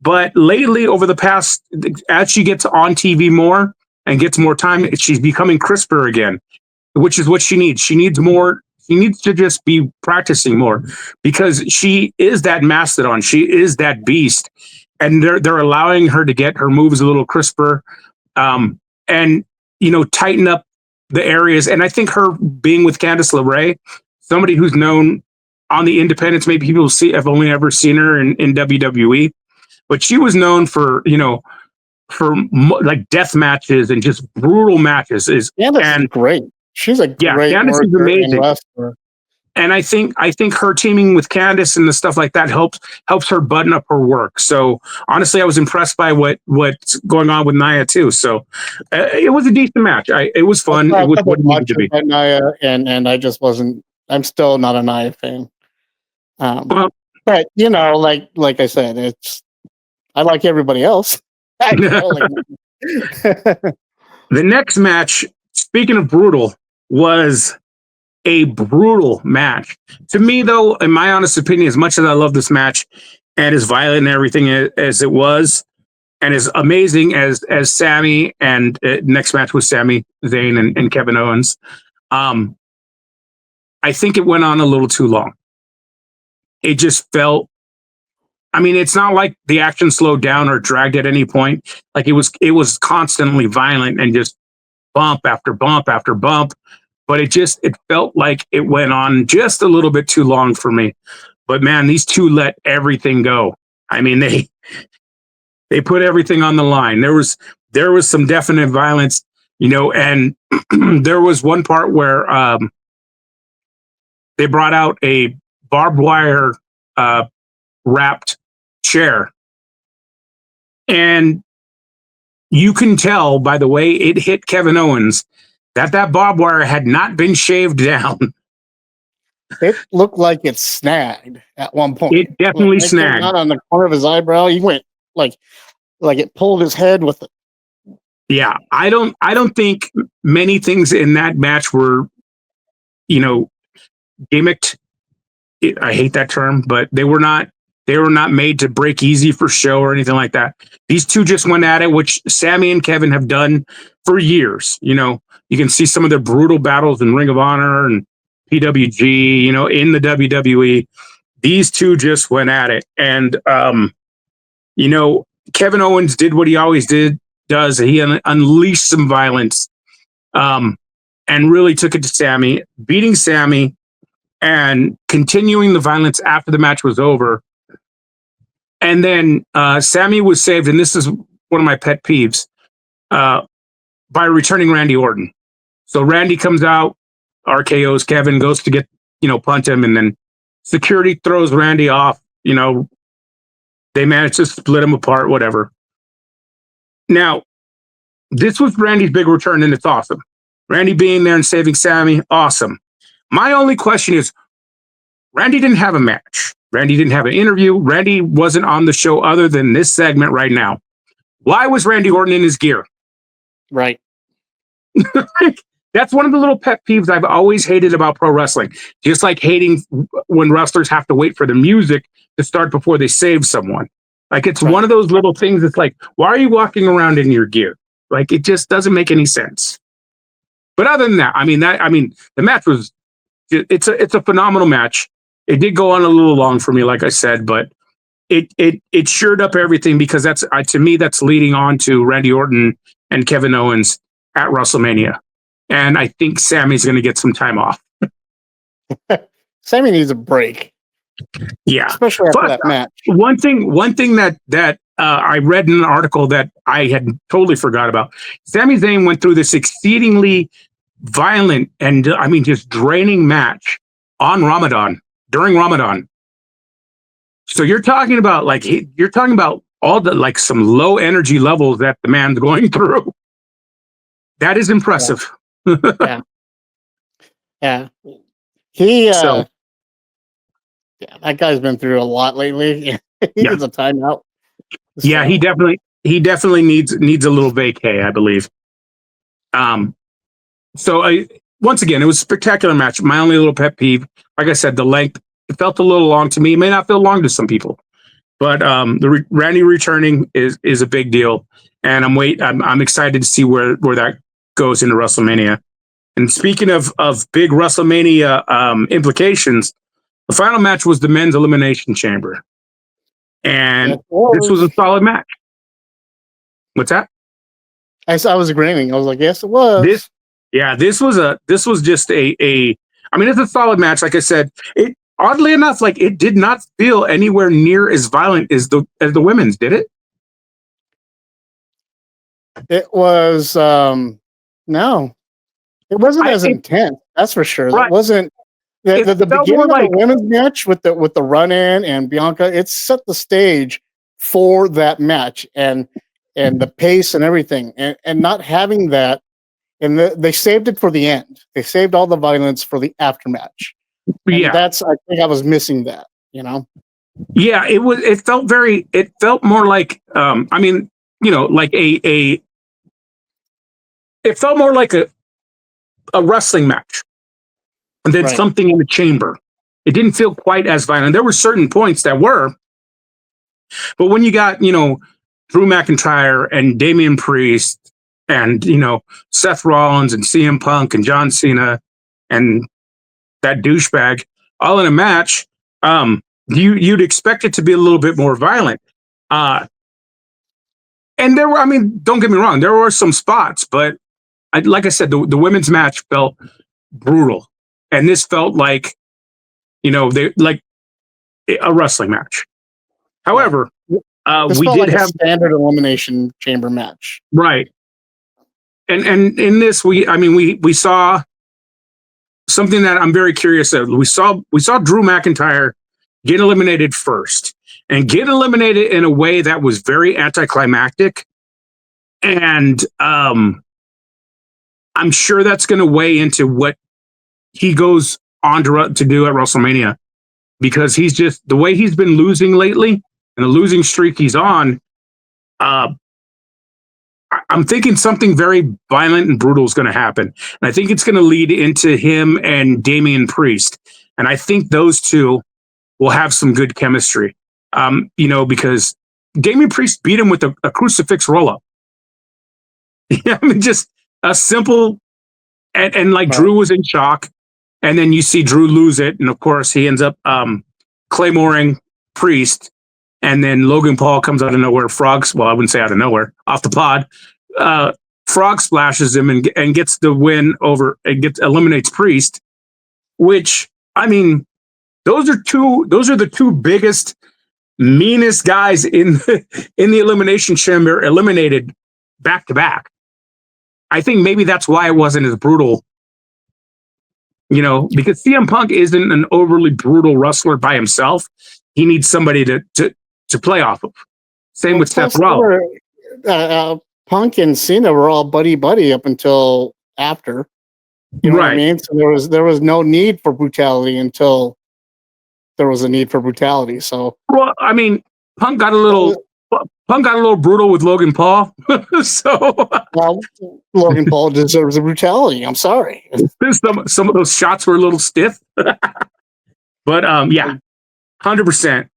B: But lately, over the past, as she gets on TV more and gets more time, she's becoming crisper again, which is what she needs. She needs more. She needs to just be practicing more, because she is that mastodon. She is that beast, and they're allowing her to get her moves a little crisper, and tighten up the areas. And I think her being with Candice LeRae, somebody who's known on the independents, maybe people have only ever seen her in WWE, but she was known for like death matches and just brutal matches.
A: Candice is great. She's a great
B: Candice is amazing.
A: wrestler.
B: And I think her teaming with Candice and the stuff like that helps her button up her work. So honestly, I was impressed by what's going on with Nia too. So it was a decent match. It was fun. It was what it needed to be.
A: Nia, and I just wasn't. I'm still not a Nia fan. But like I said, I like everybody else.
B: The next match, speaking of brutal, was a brutal match. To me, though, in my honest opinion, as much as I love this match and as violent and everything as it was, and as amazing as Sami, and next match was Sami Zayn and Kevin Owens, I think it went on a little too long. It just felt, it's not like the action slowed down or dragged at any point. Like, it was constantly violent and just bump after bump after bump. But it felt like it went on just a little bit too long for me. But man, these two let everything go. They put everything on the line. There was some definite violence, and there was one part where they brought out a barbed wire wrapped chair. And you can tell by the way it hit Kevin Owens that barbed wire had not been shaved down.
A: It looked like it snagged at one point.
B: It definitely snagged.
A: Not on the corner of his eyebrow. He went like it pulled his head with it.
B: Yeah, I don't think many things in that match were, gimmicked. I hate that term, but they were not made to break easy for show or anything like that. These two just went at it, which Sami and Kevin have done for years. You can see some of their brutal battles in Ring of Honor and PWG, in the WWE. These two just went at it. And, Kevin Owens did what he always does. He unleashed some violence. and really took it to Sammy, beating Sammy and continuing the violence after the match was over. And then Sammy was saved, and this is one of my pet peeves, by returning Randy Orton. So Randy comes out, RKO's Kevin, goes to get, punt him, and then security throws Randy off. They manage to split him apart, whatever. Now, this was Randy's big return, and it's awesome. Randy being there and saving Sammy, awesome. My only question is, Randy didn't have a match. Randy didn't have an interview. Randy wasn't on the show other than this segment right now. Why was Randy Orton in his gear?
A: Right.
B: That's one of the little pet peeves I've always hated about pro wrestling. Just like hating when wrestlers have to wait for the music to start before they save someone. Like, it's one of those little things that's like, why are you walking around in your gear? Like, it just doesn't make any sense. But other than that, the match was, it's a phenomenal match. It did go on a little long for me, like I said, but it shored up everything, because that's to me, that's leading on to Randy Orton and Kevin Owens at WrestleMania. And I think Sammy's going to get some time off.
A: Sammy needs a break.
B: Yeah.
A: Especially after that match.
B: One thing that I read in an article that I had totally forgot about. Sami Zayn went through this exceedingly violent and just draining match on Ramadan, during Ramadan. So you're talking about all the some low energy levels that the man's going through. That is impressive.
A: Yeah. Yeah. He that guy's been through a lot lately. He needs a timeout. So.
B: Yeah, he definitely needs a little vacay, I believe. So once again, it was a spectacular match. My only little pet peeve, like I said, the length, it felt a little long to me. It may not feel long to some people, but the Randy returning is a big deal, and I'm excited to see where that goes into WrestleMania. And speaking of big WrestleMania implications, the final match was the men's Elimination Chamber. And this was a solid match. What's that?
A: I was agreeing. I was like, yes, it was.
B: This was just it's a solid match. Like I said, it oddly enough, it did not feel anywhere near as violent as the women's, did it?
A: It was no. It wasn't as intense, that's for sure. Right. It wasn't the beginning of the women's match with the run in and Bianca, it set the stage for that match and the pace and everything. And not having that, and they saved it for the end. They saved all the violence for the aftermatch. And I think I was missing that, Yeah, it felt more like it felt more like a wrestling match and then something in the chamber. It didn't feel quite as violent. There were certain points that were, but when you got, Drew McIntyre and Damian Priest and, Seth Rollins and CM Punk and John Cena and that douchebag all in a match, you'd expect it to be a little bit more violent. And there were, don't get me wrong, there were some spots, but like I said, the women's match felt brutal, and this felt like, they like a wrestling match. However, we did have a standard Elimination Chamber match,
B: right? And in this, we saw something that I'm very curious of. We saw Drew McIntyre get eliminated first, and get eliminated in a way that was very anticlimactic, and I'm sure that's going to weigh into what he goes on to do at WrestleMania, because he's just, the way he's been losing lately and the losing streak he's on, I'm thinking something very violent and brutal is going to happen. And I think it's going to lead into him and Damian Priest. And I think those two will have some good chemistry, because Damian Priest beat him with a crucifix roll-up. Just a simple, and Drew was in shock, and then you see Drew lose it, and of course he ends up claymoring Priest, and then Logan Paul comes out of nowhere, I wouldn't say out of nowhere, off the pod, frog splashes him and gets the win over and eliminates Priest, which, I mean, those are the two biggest, meanest guys in the Elimination Chamber eliminated back to back. I think maybe that's why it wasn't as brutal, because CM Punk isn't an overly brutal wrestler by himself. He needs somebody to play off of. Same with Seth Rollins.
A: Punk and Cena were all buddy up until after. You know what I mean? So there was no need for brutality until there was a need for brutality. So,
B: well, I mean, Punk got a little brutal with Logan Paul. So, well,
A: Logan Paul deserves the brutality. I'm sorry.
B: Some of those shots were a little stiff, but yeah, 100%.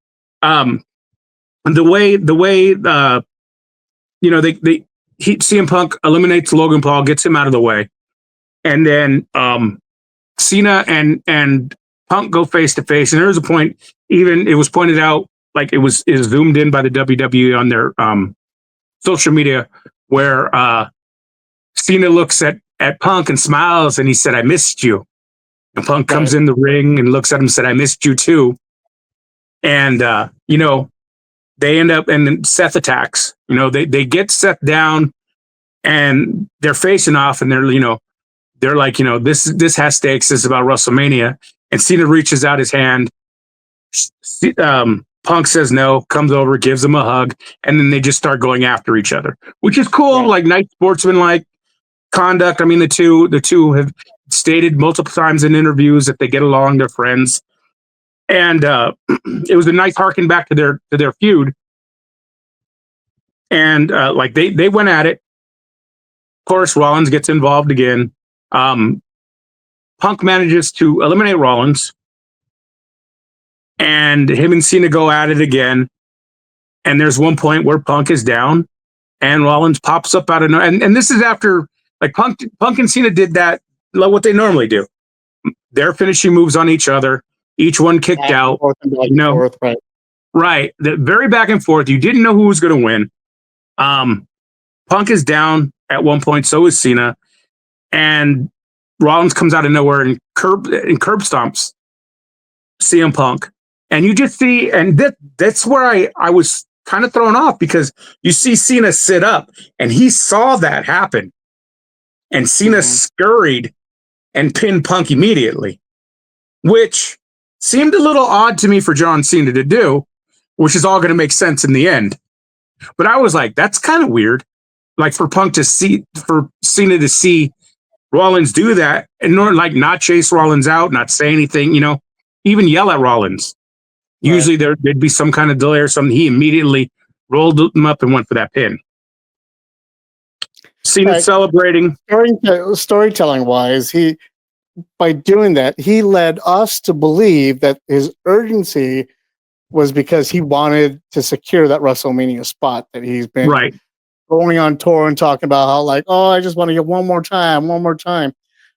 B: The way CM Punk eliminates Logan Paul, gets him out of the way, and then Cena and Punk go face to face, and there was a point. Even it was pointed out, like it was zoomed in by the WWE on their social media, where Cena looks at Punk and smiles, and he said, "I missed you." And Punk comes in the ring and looks at him and said, "I missed you too." And they end up, and then Seth attacks. They get Seth down, and they're facing off, and they're like, this has stakes. This is about WrestleMania. And Cena reaches out his hand. Punk says no, comes over, gives him a hug, and then they just start going after each other, which is cool. Like nice sportsman-like conduct. I mean, the two have stated multiple times in interviews that they get along, they're friends, and it was a nice harken back to their feud. And like they went at it. Of course, Rollins gets involved again. Punk manages to eliminate Rollins, and him and Cena go at it again. And there's one point where Punk is down, and Rollins pops up out of nowhere. And this is after, like, Punk and Cena did that, what they normally do. Their finishing moves on each other, each one kicked out. Right. The very back and forth. You didn't know who was going to win. Punk is down at one point, so is Cena, and Rollins comes out of nowhere and curb stomps CM Punk, and you just see, and that's where I was kind of thrown off, because you see Cena sit up, and he saw that happen, and Cena scurried and pinned Punk immediately, which seemed a little odd to me for John Cena to do, which is all going to make sense in the end. But I was like, that's kind of weird. Like for Cena to see Rollins do that and not chase Rollins out, not say anything, even yell at Rollins. Right. Usually there'd be some kind of delay or something. He immediately rolled him up and went for that pin. Cena celebrating.
A: Storytelling wise, by doing that, he led us to believe that his urgency was because he wanted to secure that WrestleMania spot that he's been going on tour and talking about how, like, I just want to get one more time.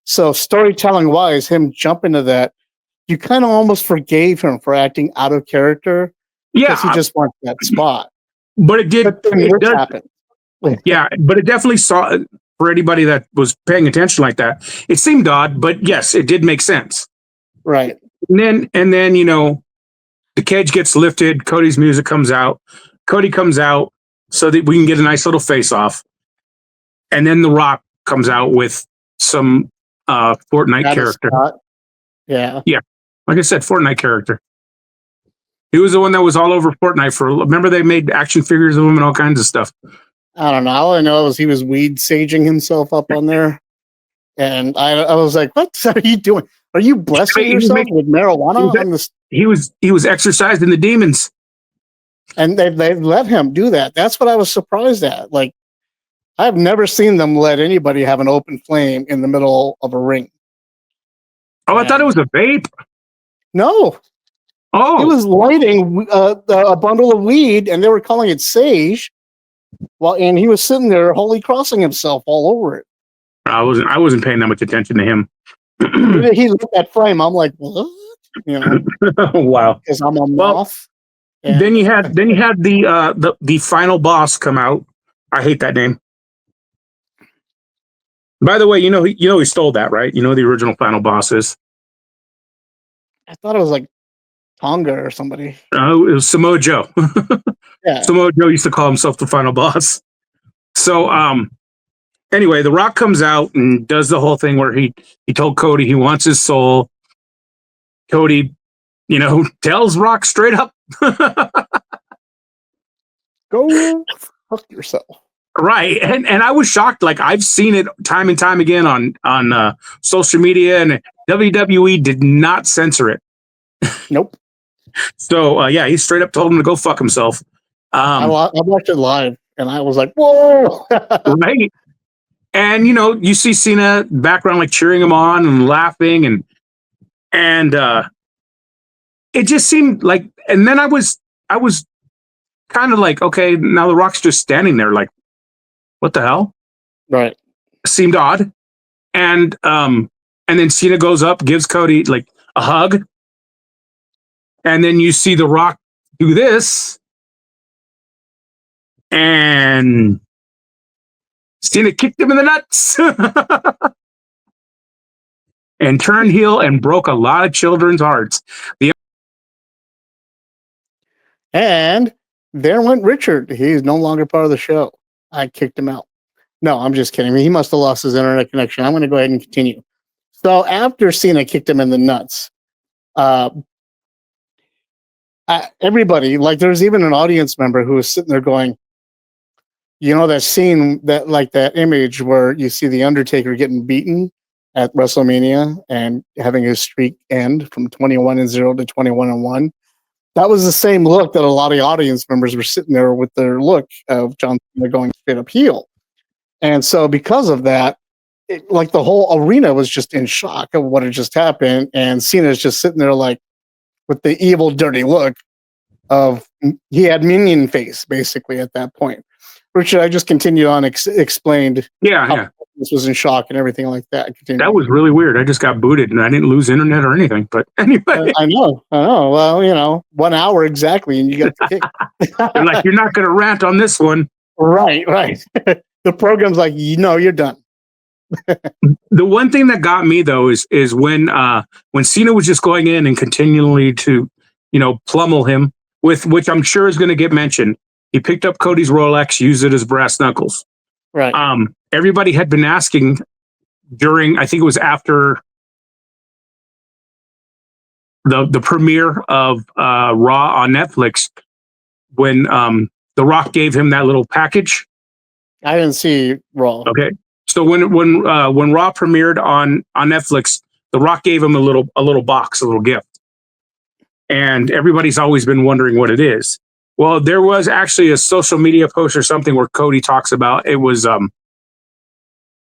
A: So storytelling wise, him jumping to that, you kind of almost forgave him for acting out of character because he just wants that spot.
B: But it did.
A: But then it does happen.
B: Yeah, but it definitely saw, for anybody that was paying attention like that, it seemed odd, but yes, it did make sense.
A: Right.
B: And then the cage gets lifted. Cody's music comes out. Cody comes out so that we can get a nice little face-off. And then The Rock comes out with some Fortnite character.
A: Yeah.
B: Like I said, Fortnite character. He was the one that was all over Fortnite remember they made action figures of him and all kinds of stuff.
A: I don't know. All I know is he was weed saging himself up on there. And I was like, what are you doing? Are you blessing yourself with marijuana?
B: He was exercising the demons.
A: And they let him do that. That's what I was surprised at. Like, I've never seen them let anybody have an open flame in the middle of a ring.
B: Oh, I thought it was a vape.
A: No.
B: Oh.
A: He was lighting a bundle of weed, and they were calling it sage. And he was sitting there holy crossing himself all over it.
B: I wasn't paying that much attention to him.
A: He lit that flame. I'm like, what?
B: Wow.
A: Because I'm a moth.
B: Then you had the final boss come out. I hate that name. By the way, he stole that, right? You know the original final boss is.
A: I thought it was like Tonga or somebody.
B: It was Samoa Joe.
A: Yeah.
B: Samoa Joe used to call himself the final boss. So, anyway, The Rock comes out and does the whole thing where he told Cody he wants his soul. Cody, tells Rock straight up,
A: Go fuck yourself.
B: right. And I was shocked. Like, I've seen it time and time again on social media, and WWE did not censor it.
A: Nope.
B: So he straight up told him to go fuck himself.
A: I watched it live and I was like, whoa.
B: Right. And you see Cena background like cheering him on and laughing and it just seemed like, and then I was kind of like, okay, now The Rock's just standing there like, what the hell?
A: Right.
B: Seemed odd. And then Cena goes up, gives Cody like a hug. And then you see The Rock do this. And Cena kicked him in the nuts. And turned heel and broke a lot of children's hearts.
A: And there went Richard. He's no longer part of the show. I kicked him out. No, I'm just kidding. He must have lost his internet connection. I'm going to go ahead and continue. So after Cena kicked him in the nuts, everybody, like there's even an audience member who was sitting there going, that scene, that image where you see the Undertaker getting beaten at WrestleMania and having his streak end from 21-0 to 21-1. That was the same look that a lot of audience members were sitting there with their look of John Cena going straight up heel. And so because of that, the whole arena was just in shock of what had just happened. And Cena's just sitting there like with the evil, dirty look of he had minion face basically at that point. Richard, I just continued on, explained
B: Yeah.
A: This was in shock and everything like that.
B: That was really weird. I just got booted and I didn't lose internet or anything. But anyway.
A: I know. Well, 1 hour exactly and you got the kick.
B: They're like, you're not going to rant on this one.
A: Right. The program's like, you're done.
B: The one thing that got me though is when Cena was just going in and continually to, pummel him with, which I'm sure is going to get mentioned. He picked up Cody's Rolex, used it as brass knuckles.
A: Right.
B: Everybody had been asking during, I think it was after the premiere of Raw on Netflix, when The Rock gave him that little package.
A: I didn't see Raw.
B: Okay. So when Raw premiered on Netflix, The Rock gave him a little box, a little gift. And everybody's always been wondering what it is. Well, there was actually a social media post or something where Cody talks about it was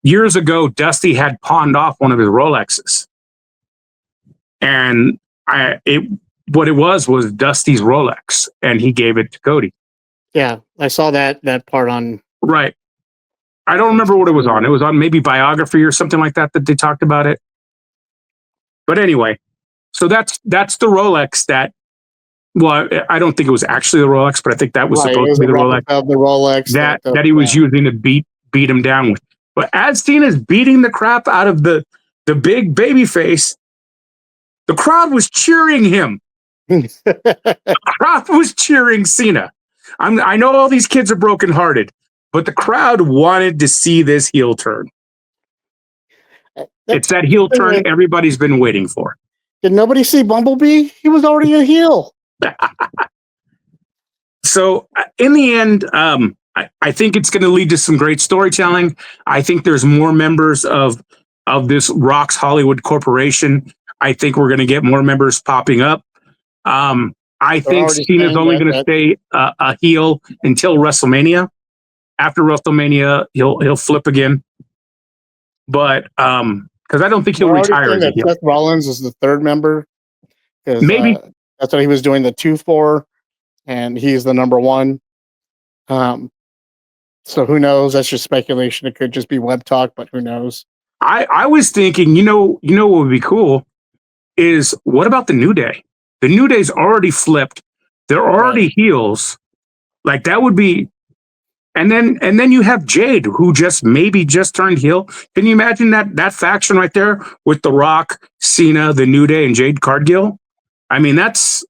B: years ago, Dusty had pawned off one of his Rolexes. And what it was Dusty's Rolex, and he gave it to Cody.
A: Yeah, I saw that part on.
B: Right. I don't remember what it was on. It was on maybe Biography or something like that they talked about it. But anyway, so that's the Rolex that. Well, I don't think it was actually the Rolex, but I think that was supposed to be the Rolex.
A: Of the Rolex
B: that he was using to beat him down with. But as Cena's beating the crap out of the big baby face, the crowd was cheering him. The crowd was cheering Cena. I know all these kids are brokenhearted, but the crowd wanted to see this heel turn. It's that heel turn everybody's been waiting for.
A: Did nobody see Bumblebee? He was already a heel.
B: So in the end, I think it's going to lead to some great storytelling. I think there's more members of this Rock's Hollywood Corporation. I think we're going to get more members popping up. I think Cena's only going to stay a heel until WrestleMania. After WrestleMania, he'll flip again. But because I don't think he'll retire as a heel.
A: Seth Rollins is the third member.
B: Maybe.
A: That's what he was doing the 2 for, and he's the number 1. So who knows? That's just speculation. It could just be web talk, but who knows?
B: I was thinking, what would be cool is what about the New Day? The New Day's already flipped. They're already heels. Like that would be And then you have Jade, who maybe just turned heel. Can you imagine that faction right there with The Rock, Cena, The New Day, and Jade Cargill? I mean, that's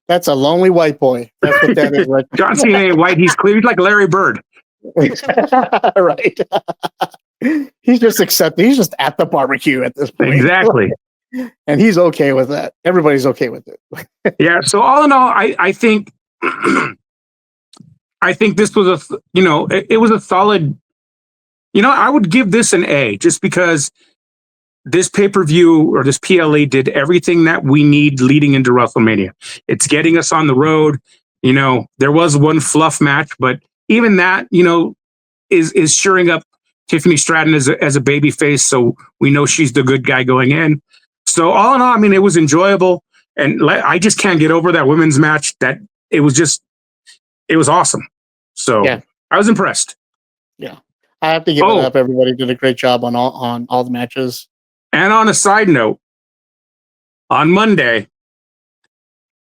A: a lonely white boy. That's what that is, right?
B: John Cena ain't white. He's clear. He's like Larry Bird.
A: Right. He's just at the barbecue at this point.
B: Exactly.
A: And he's okay with that. Everybody's okay with it.
B: Yeah. So all in all, I think I think this was it was a solid. I would give this an A just because this pay-per-view or this PLE did everything that we need leading into WrestleMania. It's getting us on the road. There was one fluff match, but even that, is shoring up Tiffany Stratton as a baby face. So we know she's the good guy going in. So all in all, I mean, it was enjoyable. And I just can't get over that women's match. That it was awesome. So yeah. I was impressed.
A: Yeah. I have to give it up. Everybody did a great job on all the matches.
B: And on a side note, on Monday,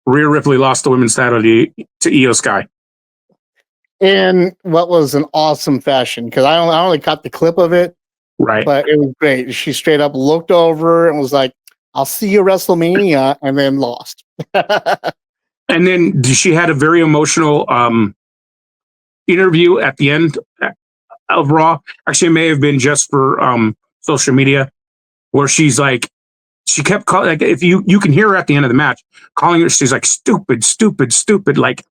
B: Rhea Ripley lost the women's title to Io Sky.
A: In what was an awesome fashion, because I only caught the clip of it.
B: Right.
A: But it was great. She straight up looked over and was like, I'll see you at WrestleMania, and then lost.
B: And then she had a very emotional interview at the end of Raw. Actually, it may have been just for social media, where she's like, she kept calling, like, if you can hear her at the end of the match calling her, she's like, stupid, stupid, stupid. Like,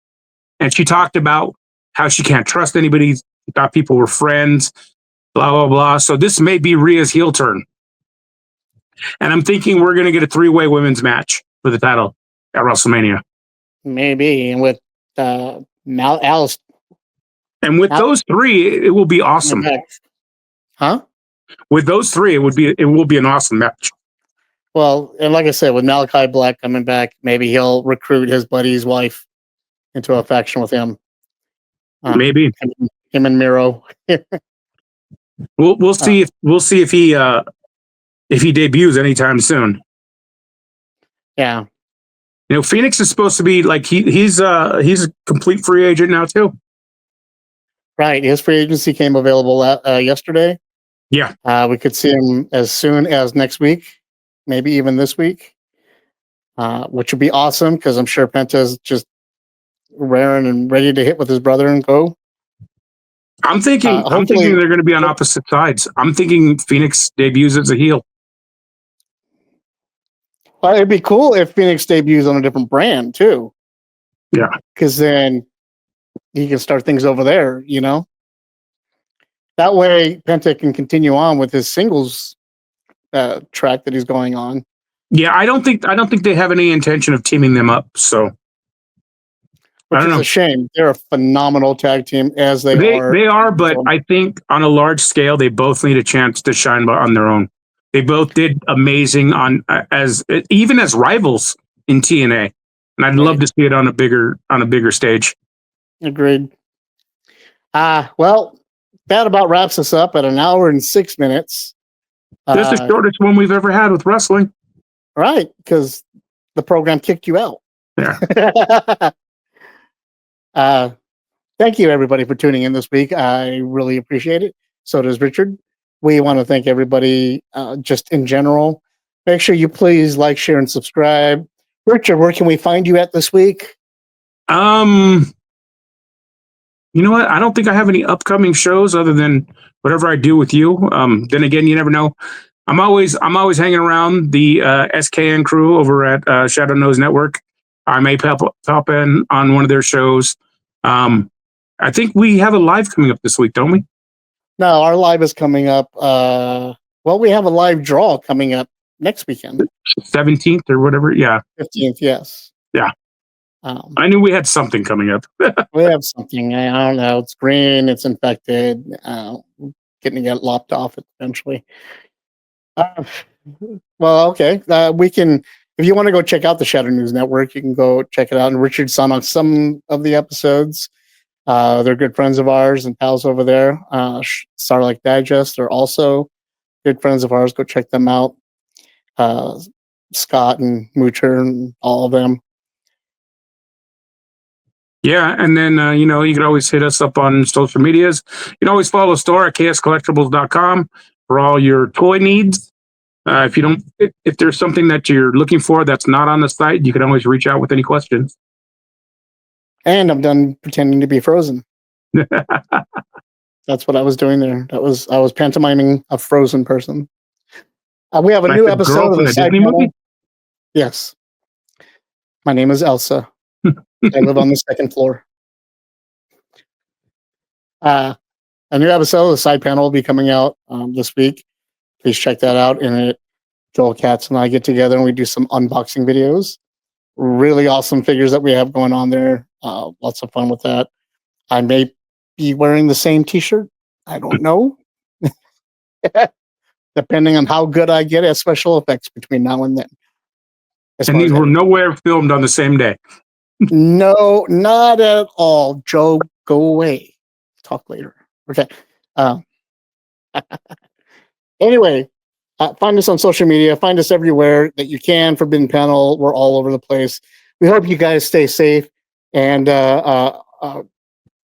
B: and she talked about how she can't trust anybody. She thought people were friends, blah, blah, blah. So this may be Rhea's heel turn. And I'm thinking we're going to get a 3-way women's match for the title at WrestleMania.
A: Maybe. And with Alice.
B: And with those three, it will be awesome.
A: Huh?
B: With those three, it will be an awesome match.
A: Well, and like I said, with Malachi Black coming back, maybe he'll recruit his buddy's wife into a faction with him.
B: Maybe
A: him and Miro.
B: We'll see if he debuts anytime soon.
A: Yeah.
B: Phoenix is supposed to be like he's a complete free agent now too.
A: Right. His free agency came available yesterday.
B: Yeah.
A: We could see him as soon as next week, maybe even this week, which would be awesome because I'm sure Penta's just raring and ready to hit with his brother and go.
B: I'm thinking they're going to be on opposite sides. I'm thinking Phoenix debuts as a heel.
A: Well, it'd be cool if Phoenix debuts on a different brand too.
B: Yeah.
A: Because then he can start things over there, That way Penta can continue on with his singles track that he's going on.
B: Yeah, I don't think they have any intention of teaming them up. So,
A: which is a shame. They're a phenomenal tag team as they are.
B: They are, but I think on a large scale, they both need a chance to shine on their own. They both did amazing as rivals in TNA, and I'd love to see it on a bigger stage.
A: Agreed. Well, that about wraps us up at 1 hour and 6 minutes.
B: That's the shortest one we've ever had with wrestling.
A: Right, because the program kicked you out.
B: Yeah.
A: Thank you, everybody, for tuning in this week. I really appreciate it. So does Richard. We want to thank everybody just in general. Make sure you please like, share, and subscribe. Richard, where can we find you at this week?
B: You know what? I don't think I have any upcoming shows other than whatever I do with you. Then again, you never know. I'm always hanging around the SKN crew over at Shadow Nose Network. I may pop in on one of their shows. I think we have a live coming up this week, don't we?
A: No, our live is coming up. We have a live draw coming up next weekend.
B: 17th or whatever. Yeah.
A: 15th, yes.
B: Yeah. I knew we had something coming up.
A: We have something. I don't know. It's green. It's infected. Getting to get lopped off eventually. Okay. We can, if you want to go check out the Shadow News Network, you can go check it out. And Richard's on some of the episodes. They're good friends of ours and pals over there. Starlight Digest, they're also good friends of ours. Go check them out. Scott and Moocher and all of them.
B: Yeah, and then you can always hit us up on social medias. You can always follow the store at kscollectibles.com for all your toy needs. If there's something that you're looking for that's not on the site, you can always reach out with any questions.
A: And I'm done pretending to be Frozen. That's what I was doing there. I was pantomiming a Frozen person. We have a
B: Like
A: new
B: the
A: episode
B: girl
A: of
B: from
A: the
B: the
A: side
B: Disney
A: panel.
B: movie?
A: Yes. My name is Elsa. I live on the second floor. A new episode of the side panel will be coming out this week. Please check that out. In it, Joel Katz and I get together and we do some unboxing videos. Really awesome figures that we have going on there. Lots of fun with that. I may be wearing the same T-shirt. I don't know. Depending on how good I get at special effects between now and then.
B: And these were nowhere filmed on the same day.
A: No, not at all. Joe, go away. Talk later. Okay. Anyway, find us on social media. Find us everywhere that you can. Forbidden Panel. We're all over the place. We hope you guys stay safe and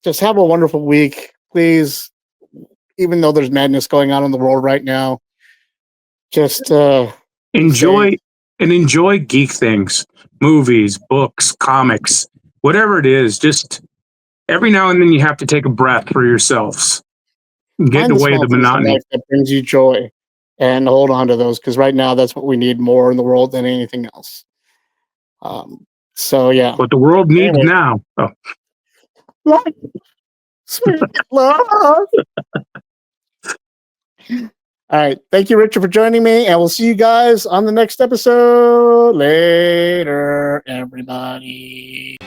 A: just have a wonderful week. Please, even though there's madness going on in the world right now, just
B: enjoy geek things, movies, books, comics, whatever it is. Just every now and then you have to take a breath for yourselves. Get away the monotony.
A: That brings you joy, and hold on to those because right now that's what we need more in the world than anything else. So yeah,
B: what the world needs now. Oh.
A: Love. Sweet love. All right, thank you, Richard, for joining me, and we'll see you guys on the next episode. Later, everybody.